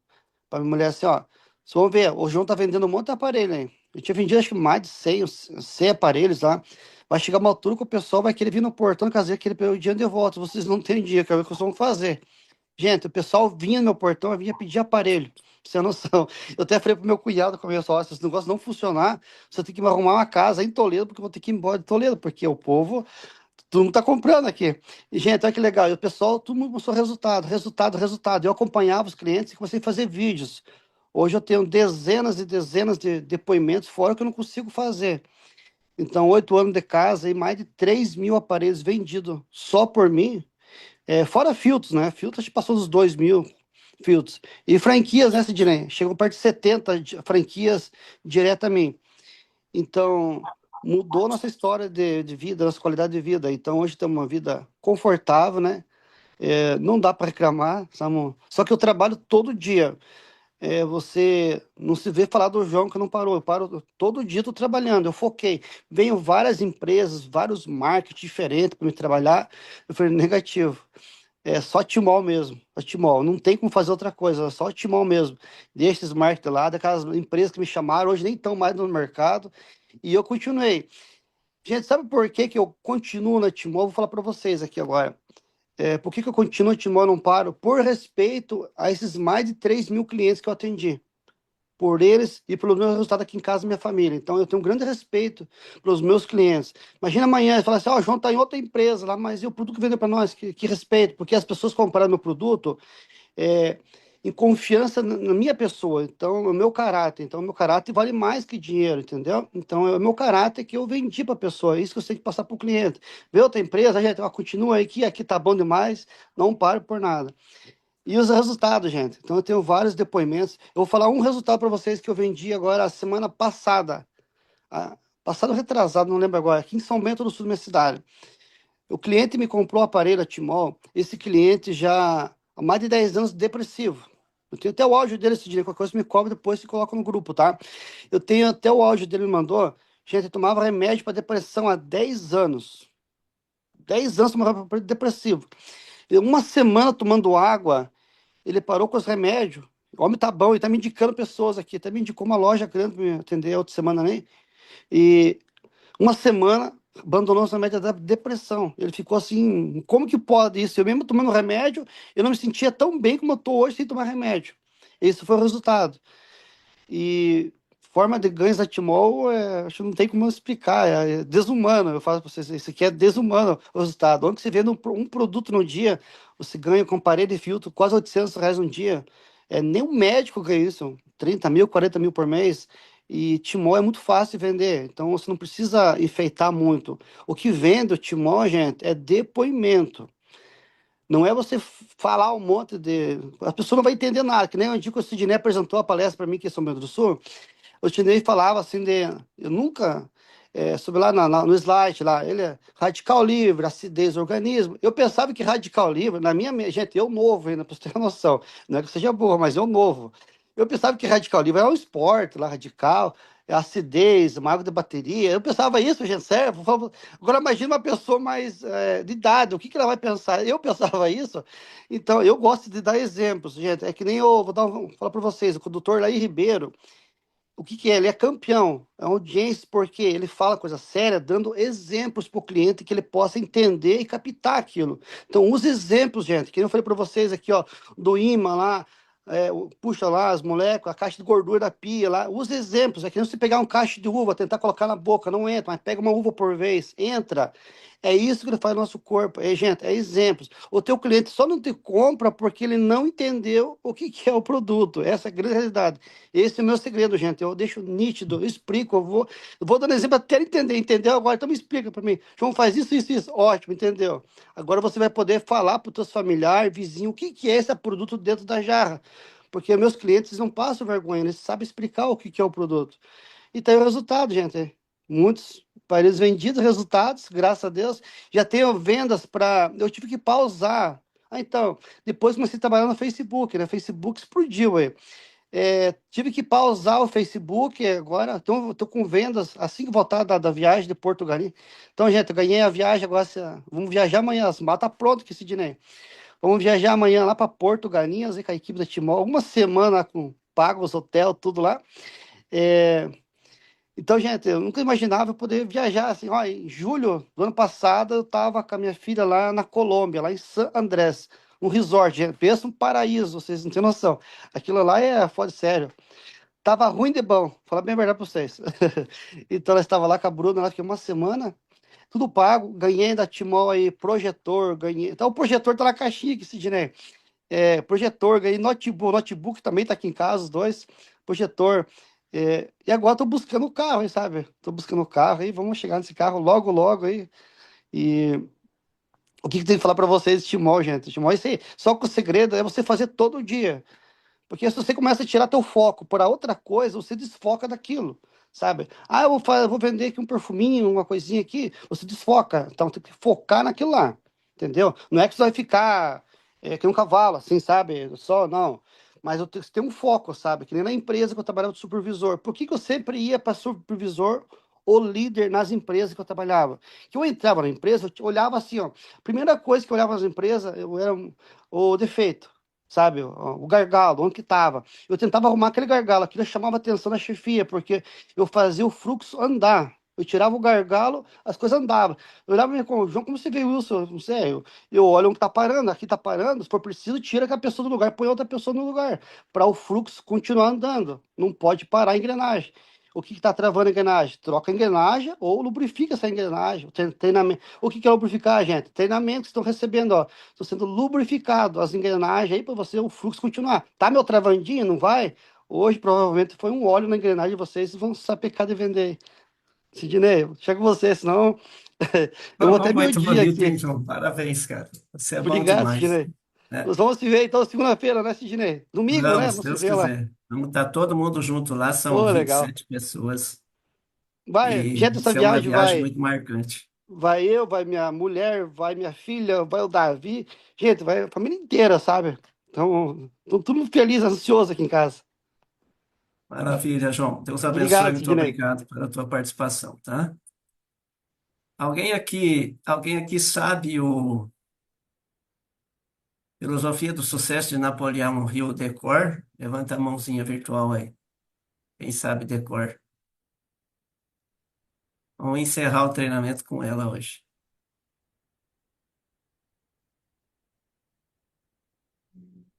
para minha mulher assim, ó, vocês vão ver, o João tá vendendo um monte de aparelho aí. Eu tinha vendido acho que mais de 100 aparelhos lá. Vai chegar uma altura que o pessoal vai querer vir no portão caseiro, querer pegar o dinheiro de volta. Vocês não têm dia, quero ver o que vocês vão fazer. Gente, o pessoal vinha no meu portão, vinha pedir aparelho. Pra você ter noção. Eu até falei pro meu cunhado, começou, ó, se esse negócio não funcionar, você tem que me arrumar uma casa em Toledo, porque eu vou ter que ir embora de Toledo, porque o povo, todo mundo tá comprando aqui. E, gente, olha que legal. E o pessoal, todo mundo mostrou resultado, resultado, resultado. Eu acompanhava os clientes e comecei a fazer vídeos. Hoje eu tenho dezenas e dezenas de depoimentos fora que eu não consigo fazer. Então, 8 anos de casa e mais de 3 mil aparelhos vendidos só por mim. Fora filtros, né? Filtros acho que passou dos 2 mil filtros. E franquias, né, Sidney? Chegou perto de 70 franquias direto a mim. Então, mudou nossa história de vida, nossa qualidade de vida. Então, hoje temos uma vida confortável, né? Não dá para reclamar, sabe? Só que eu trabalho todo dia. Você não se vê falar do João que não parou. Eu paro todo dia, estou trabalhando. Eu foquei. Venho várias empresas, vários marketing diferentes para me trabalhar. Eu falei, negativo. É só Timol mesmo. Só Timol. Não tem como fazer outra coisa. É só Timol mesmo. Deixa esses marketing de lado. Aquelas empresas que me chamaram hoje nem estão mais no mercado. E eu continuei. Gente, sabe por que que eu continuo na Timol? Vou falar para vocês aqui agora. Por que que eu continuo na Timol e não paro? Por respeito a esses mais de 3 mil clientes que eu atendi. Por eles e pelo meu resultado aqui em casa e minha família. Então, eu tenho um grande respeito pelos meus clientes. Imagina amanhã, ele fala assim, ó, o João está em outra empresa lá, mas e o produto que vendeu para nós? Que respeito, porque as pessoas compraram meu produto é, em confiança na minha pessoa, então, o meu caráter. Então, o meu caráter vale mais que dinheiro, entendeu? Então, é o meu caráter que eu vendi para a pessoa, é isso que eu tenho que passar para o cliente. Vê outra empresa, gente, ó, continua aqui tá bom demais, não pare por nada. E os resultados, gente. Então, eu tenho vários depoimentos. Eu vou falar um resultado para vocês que eu vendi agora a semana passada. Passado retrasado, não lembro agora. Aqui em São Bento do Sul, minha cidade. O cliente me comprou o aparelho a Timol. Esse cliente já há mais de 10 anos depressivo. Eu tenho até o áudio dele esse dia. Qualquer coisa me cobra depois e coloca no grupo, tá? Eu tenho até o áudio dele, me mandou. Gente, eu tomava remédio para depressão há 10 anos. 10 anos tomava remédio depressivo. E uma semana tomando água. Ele parou com os remédios. O homem tá bom, ele tá me indicando pessoas aqui. Até me indicou uma loja grande para me atender outra semana, né? E uma semana abandonou os remédios da depressão. Ele ficou assim, como que pode isso? Eu mesmo tomando remédio, eu não me sentia tão bem como eu tô hoje sem tomar remédio. Esse foi o resultado. E forma de ganhos da Timol, acho que não tem como eu explicar, é desumano. Eu falo para vocês, isso aqui é desumano o resultado. Onde você vende um produto no dia, você ganha com parede e filtro quase R$ 800 no dia. Nem um médico ganha isso, 30 mil, 40 mil por mês. E Timol é muito fácil de vender, então você não precisa enfeitar muito. O que vende o Timol, gente, é depoimento. Não é você falar um monte de. A pessoa não vai entender nada, que nem o dia que o Sidney apresentou a palestra para mim aqui em São Bento do Sul. O Sidney falava assim de. Eu nunca. Sobre lá no slide, lá, ele é radical livre, acidez, organismo. Eu pensava que radical livre, na minha. Gente, eu novo ainda, para você ter uma noção. Não é que eu seja boa, mas eu novo. Eu pensava que radical livre era um esporte lá, radical. acidez, uma água de bateria. Eu pensava isso, gente, sério. Agora imagina uma pessoa mais de idade, o que que ela vai pensar? Eu pensava isso. Então, eu gosto de dar exemplos, gente. É que nem eu vou falar para vocês, o doutor Laí Ribeiro. O que que é? Ele é campeão, é uma audiência, porque ele fala coisa séria, dando exemplos para o cliente que ele possa entender e captar aquilo. Então, use exemplos, gente. Que nem eu falei para vocês aqui, ó, do imã lá, puxa lá as moléculas, a caixa de gordura da pia lá. Use exemplos. É que nem você pegar um cacho de uva, tentar colocar na boca, não entra, mas pega uma uva por vez, entra. É isso que ele faz no nosso corpo. É, gente, é exemplos. O teu cliente só não te compra porque ele não entendeu o que que é o produto. Essa é a grande realidade. Esse é o meu segredo, gente. Eu deixo nítido, eu explico, eu vou dando exemplo até ele entender. Entendeu? Agora, então me explica para mim. João, faz isso, isso, isso. Ótimo, entendeu? Agora você vai poder falar para os teus familiares, vizinhos, o que que é esse produto dentro da jarra. Porque meus clientes não passam vergonha, eles sabem explicar o que que é o produto. E tem o resultado, gente. Muitos aparelhos vendidos, resultados, graças a Deus. Já tenho vendas para. Eu tive que pausar. Então, depois comecei a trabalhar no Facebook, né? Facebook explodiu aí. Tive que pausar o Facebook agora. Então, estou com vendas assim que voltar da viagem de Porto Galinhas. Então, gente, eu ganhei a viagem agora. Vamos viajar amanhã. As malas tá pronto aqui, Sidney. Vamos viajar amanhã lá para Porto Galinhas e com a equipe da Timor. Uma semana com pagos, hotel, tudo lá. É, então, gente, eu nunca imaginava eu poder viajar assim. Ó, em julho do ano passado, eu estava com a minha filha lá na Colômbia, lá em San Andrés, um resort, gente. Pensa um paraíso, vocês não têm noção. Aquilo lá é fora de sério. Tava ruim de bom, falar bem a verdade para vocês. Então, ela estava lá com a Bruna, lá fiquei uma semana, tudo pago. Ganhei da Timor aí projetor, ganhei. Então, o projetor tá na caixinha aqui, Sidney. Projetor, ganhei notebook também tá aqui em casa, os dois, projetor. E agora tô buscando o carro, aí, sabe? Tô buscando o carro aí, vamos chegar nesse carro logo, logo aí. E o que que tem que falar para vocês de Timor, gente? Timor, isso aí, só que o segredo é você fazer todo dia. Porque se você começa a tirar teu foco para outra coisa, você desfoca daquilo, sabe? Ah, eu vou vender aqui um perfuminho, uma coisinha aqui, você desfoca. Então tem que focar naquilo lá, entendeu? Não é que você vai ficar que nem um cavalo, assim, sabe? Só, não. Mas você tem um foco, sabe? Que nem na empresa que eu trabalhava de supervisor. Por que que eu sempre ia para supervisor ou líder nas empresas que eu trabalhava? Que eu entrava na empresa, eu olhava assim, ó. Primeira coisa que eu olhava nas empresas, eu era o defeito, sabe? O gargalo, onde que estava. Eu tentava arrumar aquele gargalo, aquilo chamava a atenção da chefia, porque eu fazia o fluxo andar. Eu tirava o gargalo, as coisas andavam. Eu olhava e falava, João, como você veio isso? Eu não sei. Eu olho onde tá parando, aqui tá parando. Se for preciso, tira aquela pessoa do lugar, põe outra pessoa no lugar, para o fluxo continuar andando. Não pode parar a engrenagem. O que está travando a engrenagem? Troca a engrenagem ou lubrifica essa engrenagem. Treinamento. O que que é lubrificar, gente? Treinamento que estão recebendo, ó. Estão sendo lubrificado as engrenagens aí para você o fluxo continuar. Tá meu travandinho? Não vai? Hoje provavelmente foi um óleo na engrenagem de vocês vão sapecar de vender. Sidney, chega com você, senão eu vou Falou até meu muito dia bonito, hein, aqui. João? Parabéns, cara. Você é bom Obrigado, demais, Sidney. né? Nós vamos se ver então segunda-feira, né, Sidney? Domingo, né? Vamos, se Vamos se Deus ver lá. quiser. Vamos estar todo mundo junto lá, são Ô, vinte e legal. sete pessoas Vai, e gente, essa isso é uma viagem viagem vai. muito marcante. Vai eu, vai minha mulher, vai minha filha, vai o Davi. Gente, vai a família inteira, sabe? Então, tô todo mundo feliz, ansioso aqui em casa. Maravilha, João. Deus abençoe. Obrigado, Muito Sidney. obrigado pela tua participação, tá? Alguém aqui sabe o Filosofia do Sucesso de Napoleão Hill decor? Levanta a mãozinha virtual aí. Quem sabe decor? Vamos encerrar o treinamento com ela hoje.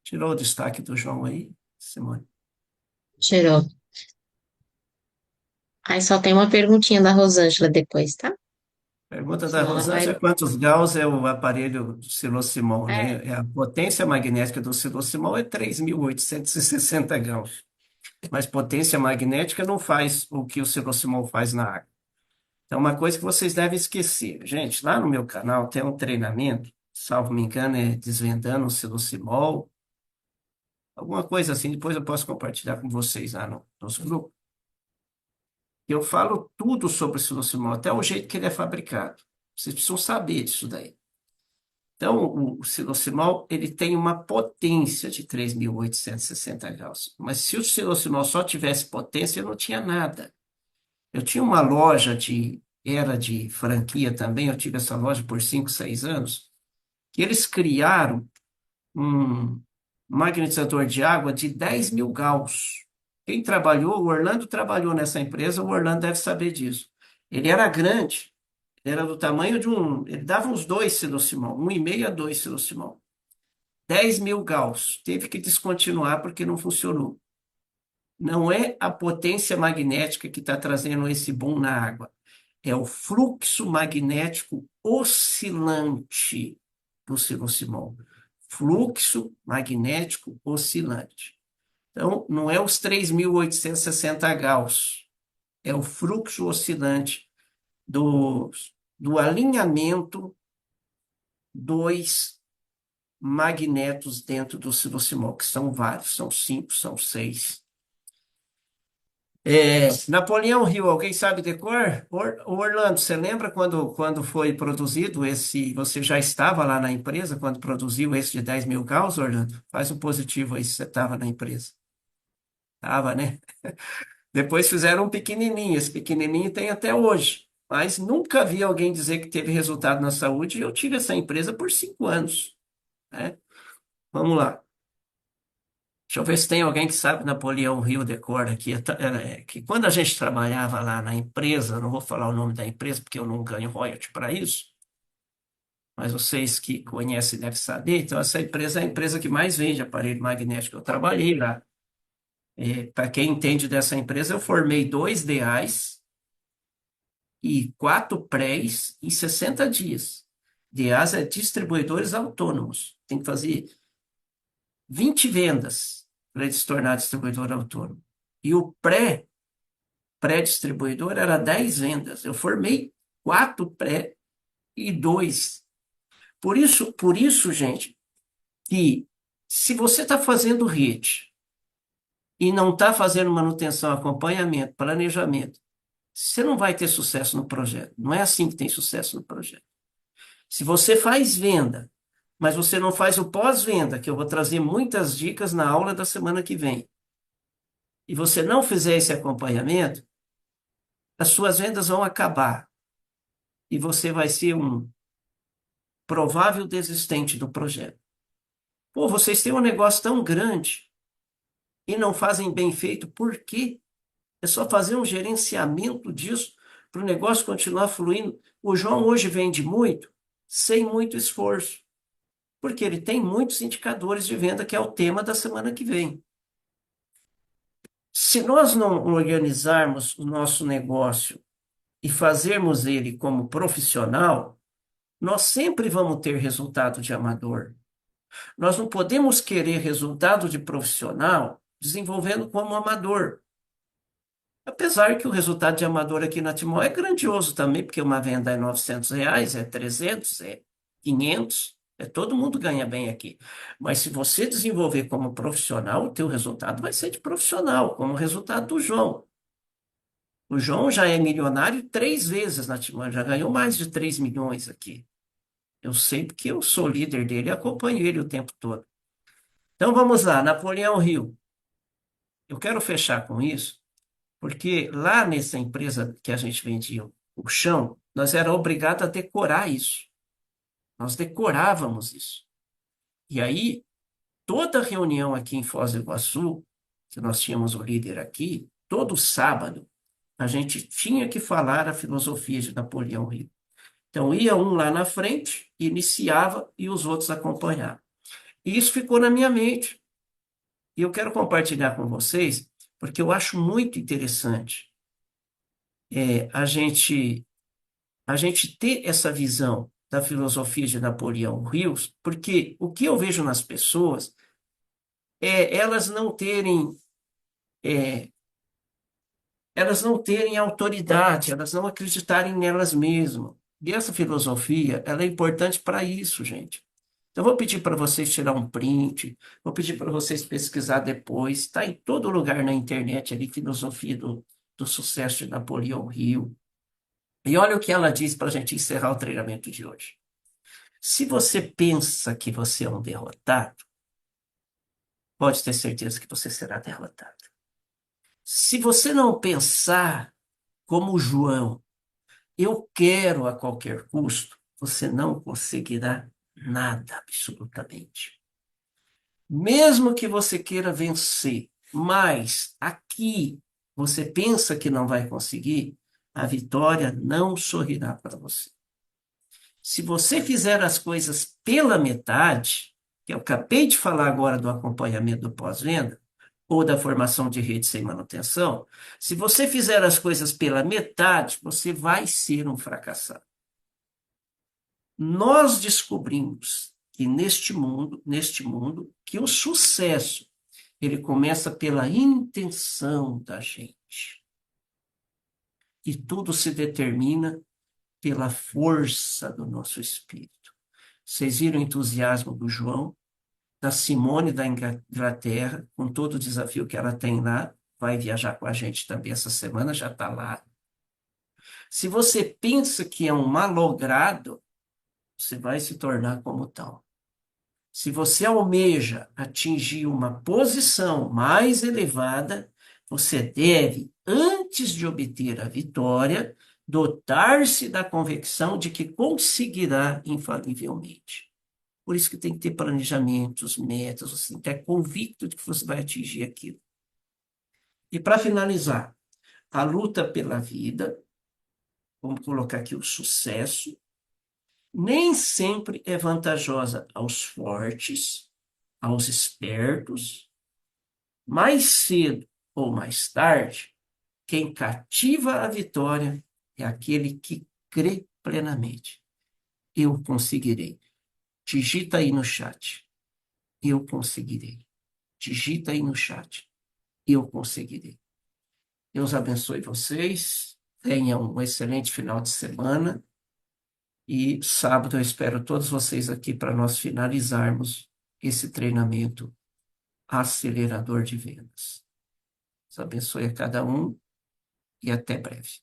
Tirou o destaque do João aí, Simone? Tirou. Aí só tem uma perguntinha da Rosângela depois, tá? Pergunta da Senão ela vai. Rosângela, quantos Gauss é o aparelho do Silosimol, É, né? A potência magnética do Silosimol é 3.860 Gauss, mas potência magnética não faz o que o Silosimol faz na água. Então, uma coisa que vocês devem esquecer. Gente, lá no meu canal tem um treinamento, salvo me engano, é Desvendando o Silosimol, alguma coisa assim, depois eu posso compartilhar com vocês lá nos grupos. Eu falo tudo sobre o Silosimol, até o jeito que ele é fabricado. Vocês precisam saber disso daí. Então, o silosimol, ele tem uma potência de 3.860 Gauss. Mas se o silosimol só tivesse potência, não tinha nada. Eu tinha uma loja era de franquia também, eu tive essa loja por 5, 6 anos, que eles criaram um magnetizador de água de 10.000 Gauss. Quem trabalhou, o Orlando trabalhou nessa empresa, o Orlando deve saber disso. Ele era grande, era do tamanho de ele dava uns 2 silosimão, 1,5 a 2 silosimão. 10.000 Gauss. Teve que descontinuar porque não funcionou. Não é a potência magnética que está trazendo esse boom na água. É o fluxo magnético oscilante do silosimol. Fluxo magnético oscilante. Então, não é os 3.860 Gauss, é o fluxo oscilante do, do alinhamento dos magnetos dentro do silosimol, que são vários, são 5, são 6. Napoleão Hill, alguém sabe de cor? Orlando, você lembra quando foi produzido esse? Você já estava lá na empresa quando produziu esse de 10.000 Gauss, Orlando? Faz um positivo aí se você estava na empresa. Estava, né? Depois fizeram um pequenininho, esse pequenininho tem até hoje. Mas nunca vi alguém dizer que teve resultado na saúde e eu tive essa empresa por 5 anos, né? Vamos lá. Deixa eu ver se tem alguém que sabe Napoleão Rio decora aqui. Que quando a gente trabalhava lá na empresa, não vou falar o nome da empresa porque eu não ganho royalty para isso, mas vocês que conhecem devem saber. Então, essa empresa é a empresa que mais vende aparelho magnético. Eu trabalhei lá. Para quem entende dessa empresa, eu formei 2 DAs e 4 prés em 60 dias. DAs é distribuidores autônomos. Tem que fazer 20 vendas para ele se tornar distribuidor autônomo. E o pré-distribuidor era 10 vendas. Eu formei 4 pré e 2. Por isso, gente, que se você está fazendo rede e não está fazendo manutenção, acompanhamento, planejamento, você não vai ter sucesso no projeto. Não é assim que tem sucesso no projeto. Se você faz venda, mas você não faz o pós-venda, que eu vou trazer muitas dicas na aula da semana que vem, e você não fizer esse acompanhamento, as suas vendas vão acabar e você vai ser um provável desistente do projeto. Pô, vocês têm um negócio tão grande e não fazem bem feito, por quê? É só fazer um gerenciamento disso para o negócio continuar fluindo. O João hoje vende muito, sem muito esforço, porque ele tem muitos indicadores de venda, que é o tema da semana que vem. Se nós não organizarmos o nosso negócio e fazermos ele como profissional, nós sempre vamos ter resultado de amador. Nós não podemos querer resultado de profissional desenvolvendo como amador. Apesar que o resultado de amador aqui na Timor é grandioso também, porque uma venda é R$ 900, é 300, é 500, todo mundo ganha bem aqui. Mas se você desenvolver como profissional, o teu resultado vai ser de profissional, como o resultado do João. O João já é milionário 3 vezes na Timor, já ganhou mais de 3 milhões aqui. Eu sei porque eu sou líder dele e acompanho ele o tempo todo. Então vamos lá, Napoleão Hill. Eu quero fechar com isso, porque lá nessa empresa que a gente vendia o chão, nós era obrigado a decorar isso. Nós decorávamos isso. E aí, toda reunião aqui em Foz do Iguaçu, que nós tínhamos o líder aqui, todo sábado, a gente tinha que falar a filosofia de Napoleão Hill. Então, ia um lá na frente, iniciava e os outros acompanhavam. E isso ficou na minha mente. E eu quero compartilhar com vocês, porque eu acho muito interessante a gente ter essa visão da filosofia de Napoleão Hill, porque o que eu vejo nas pessoas é é, elas não terem autoridade, elas não acreditarem nelas mesmas. E essa filosofia, ela é importante para isso, gente. Então, eu vou pedir para vocês tirar um print, vou pedir para vocês pesquisar depois. Está em todo lugar na internet ali, filosofia do sucesso de Napoleão Hill. E olha o que ela diz para a gente encerrar o treinamento de hoje. Se você pensa que você é um derrotado, pode ter certeza que você será derrotado. Se você não pensar como João, eu quero a qualquer custo, você não conseguirá nada, absolutamente. Mesmo que você queira vencer, mas aqui você pensa que não vai conseguir, a vitória não sorrirá para você. Se você fizer as coisas pela metade, que eu acabei de falar agora do acompanhamento do pós-venda, ou da formação de rede sem manutenção, se você fizer as coisas pela metade, você vai ser um fracassado. Nós descobrimos que neste mundo, que o sucesso, ele começa pela intenção da gente. E tudo se determina pela força do nosso espírito. Vocês viram o entusiasmo do João, da Simone da Inglaterra, com todo o desafio que ela tem lá, vai viajar com a gente também essa semana, já está lá. Se você pensa que é um malogrado, você vai se tornar como tal. Se você almeja atingir uma posição mais elevada, você deve, antes de obter a vitória, dotar-se da convicção de que conseguirá infalivelmente. Por isso que tem que ter planejamentos, metas, você tem que estar convicto de que você vai atingir aquilo. E para finalizar, a luta pela vida, vamos colocar aqui o sucesso, nem sempre é vantajosa aos fortes, aos espertos. Mais cedo ou mais tarde, quem cativa a vitória é aquele que crê plenamente. Eu conseguirei. Digita aí no chat. Eu conseguirei. Digita aí no chat. Eu conseguirei. Deus abençoe vocês. Tenham um excelente final de semana. E sábado eu espero todos vocês aqui para nós finalizarmos esse treinamento acelerador de vendas. Deus abençoe a cada um e até breve.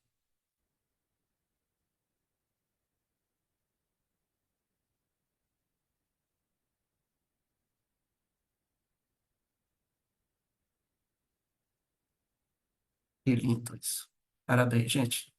Que lindo isso. Parabéns, gente.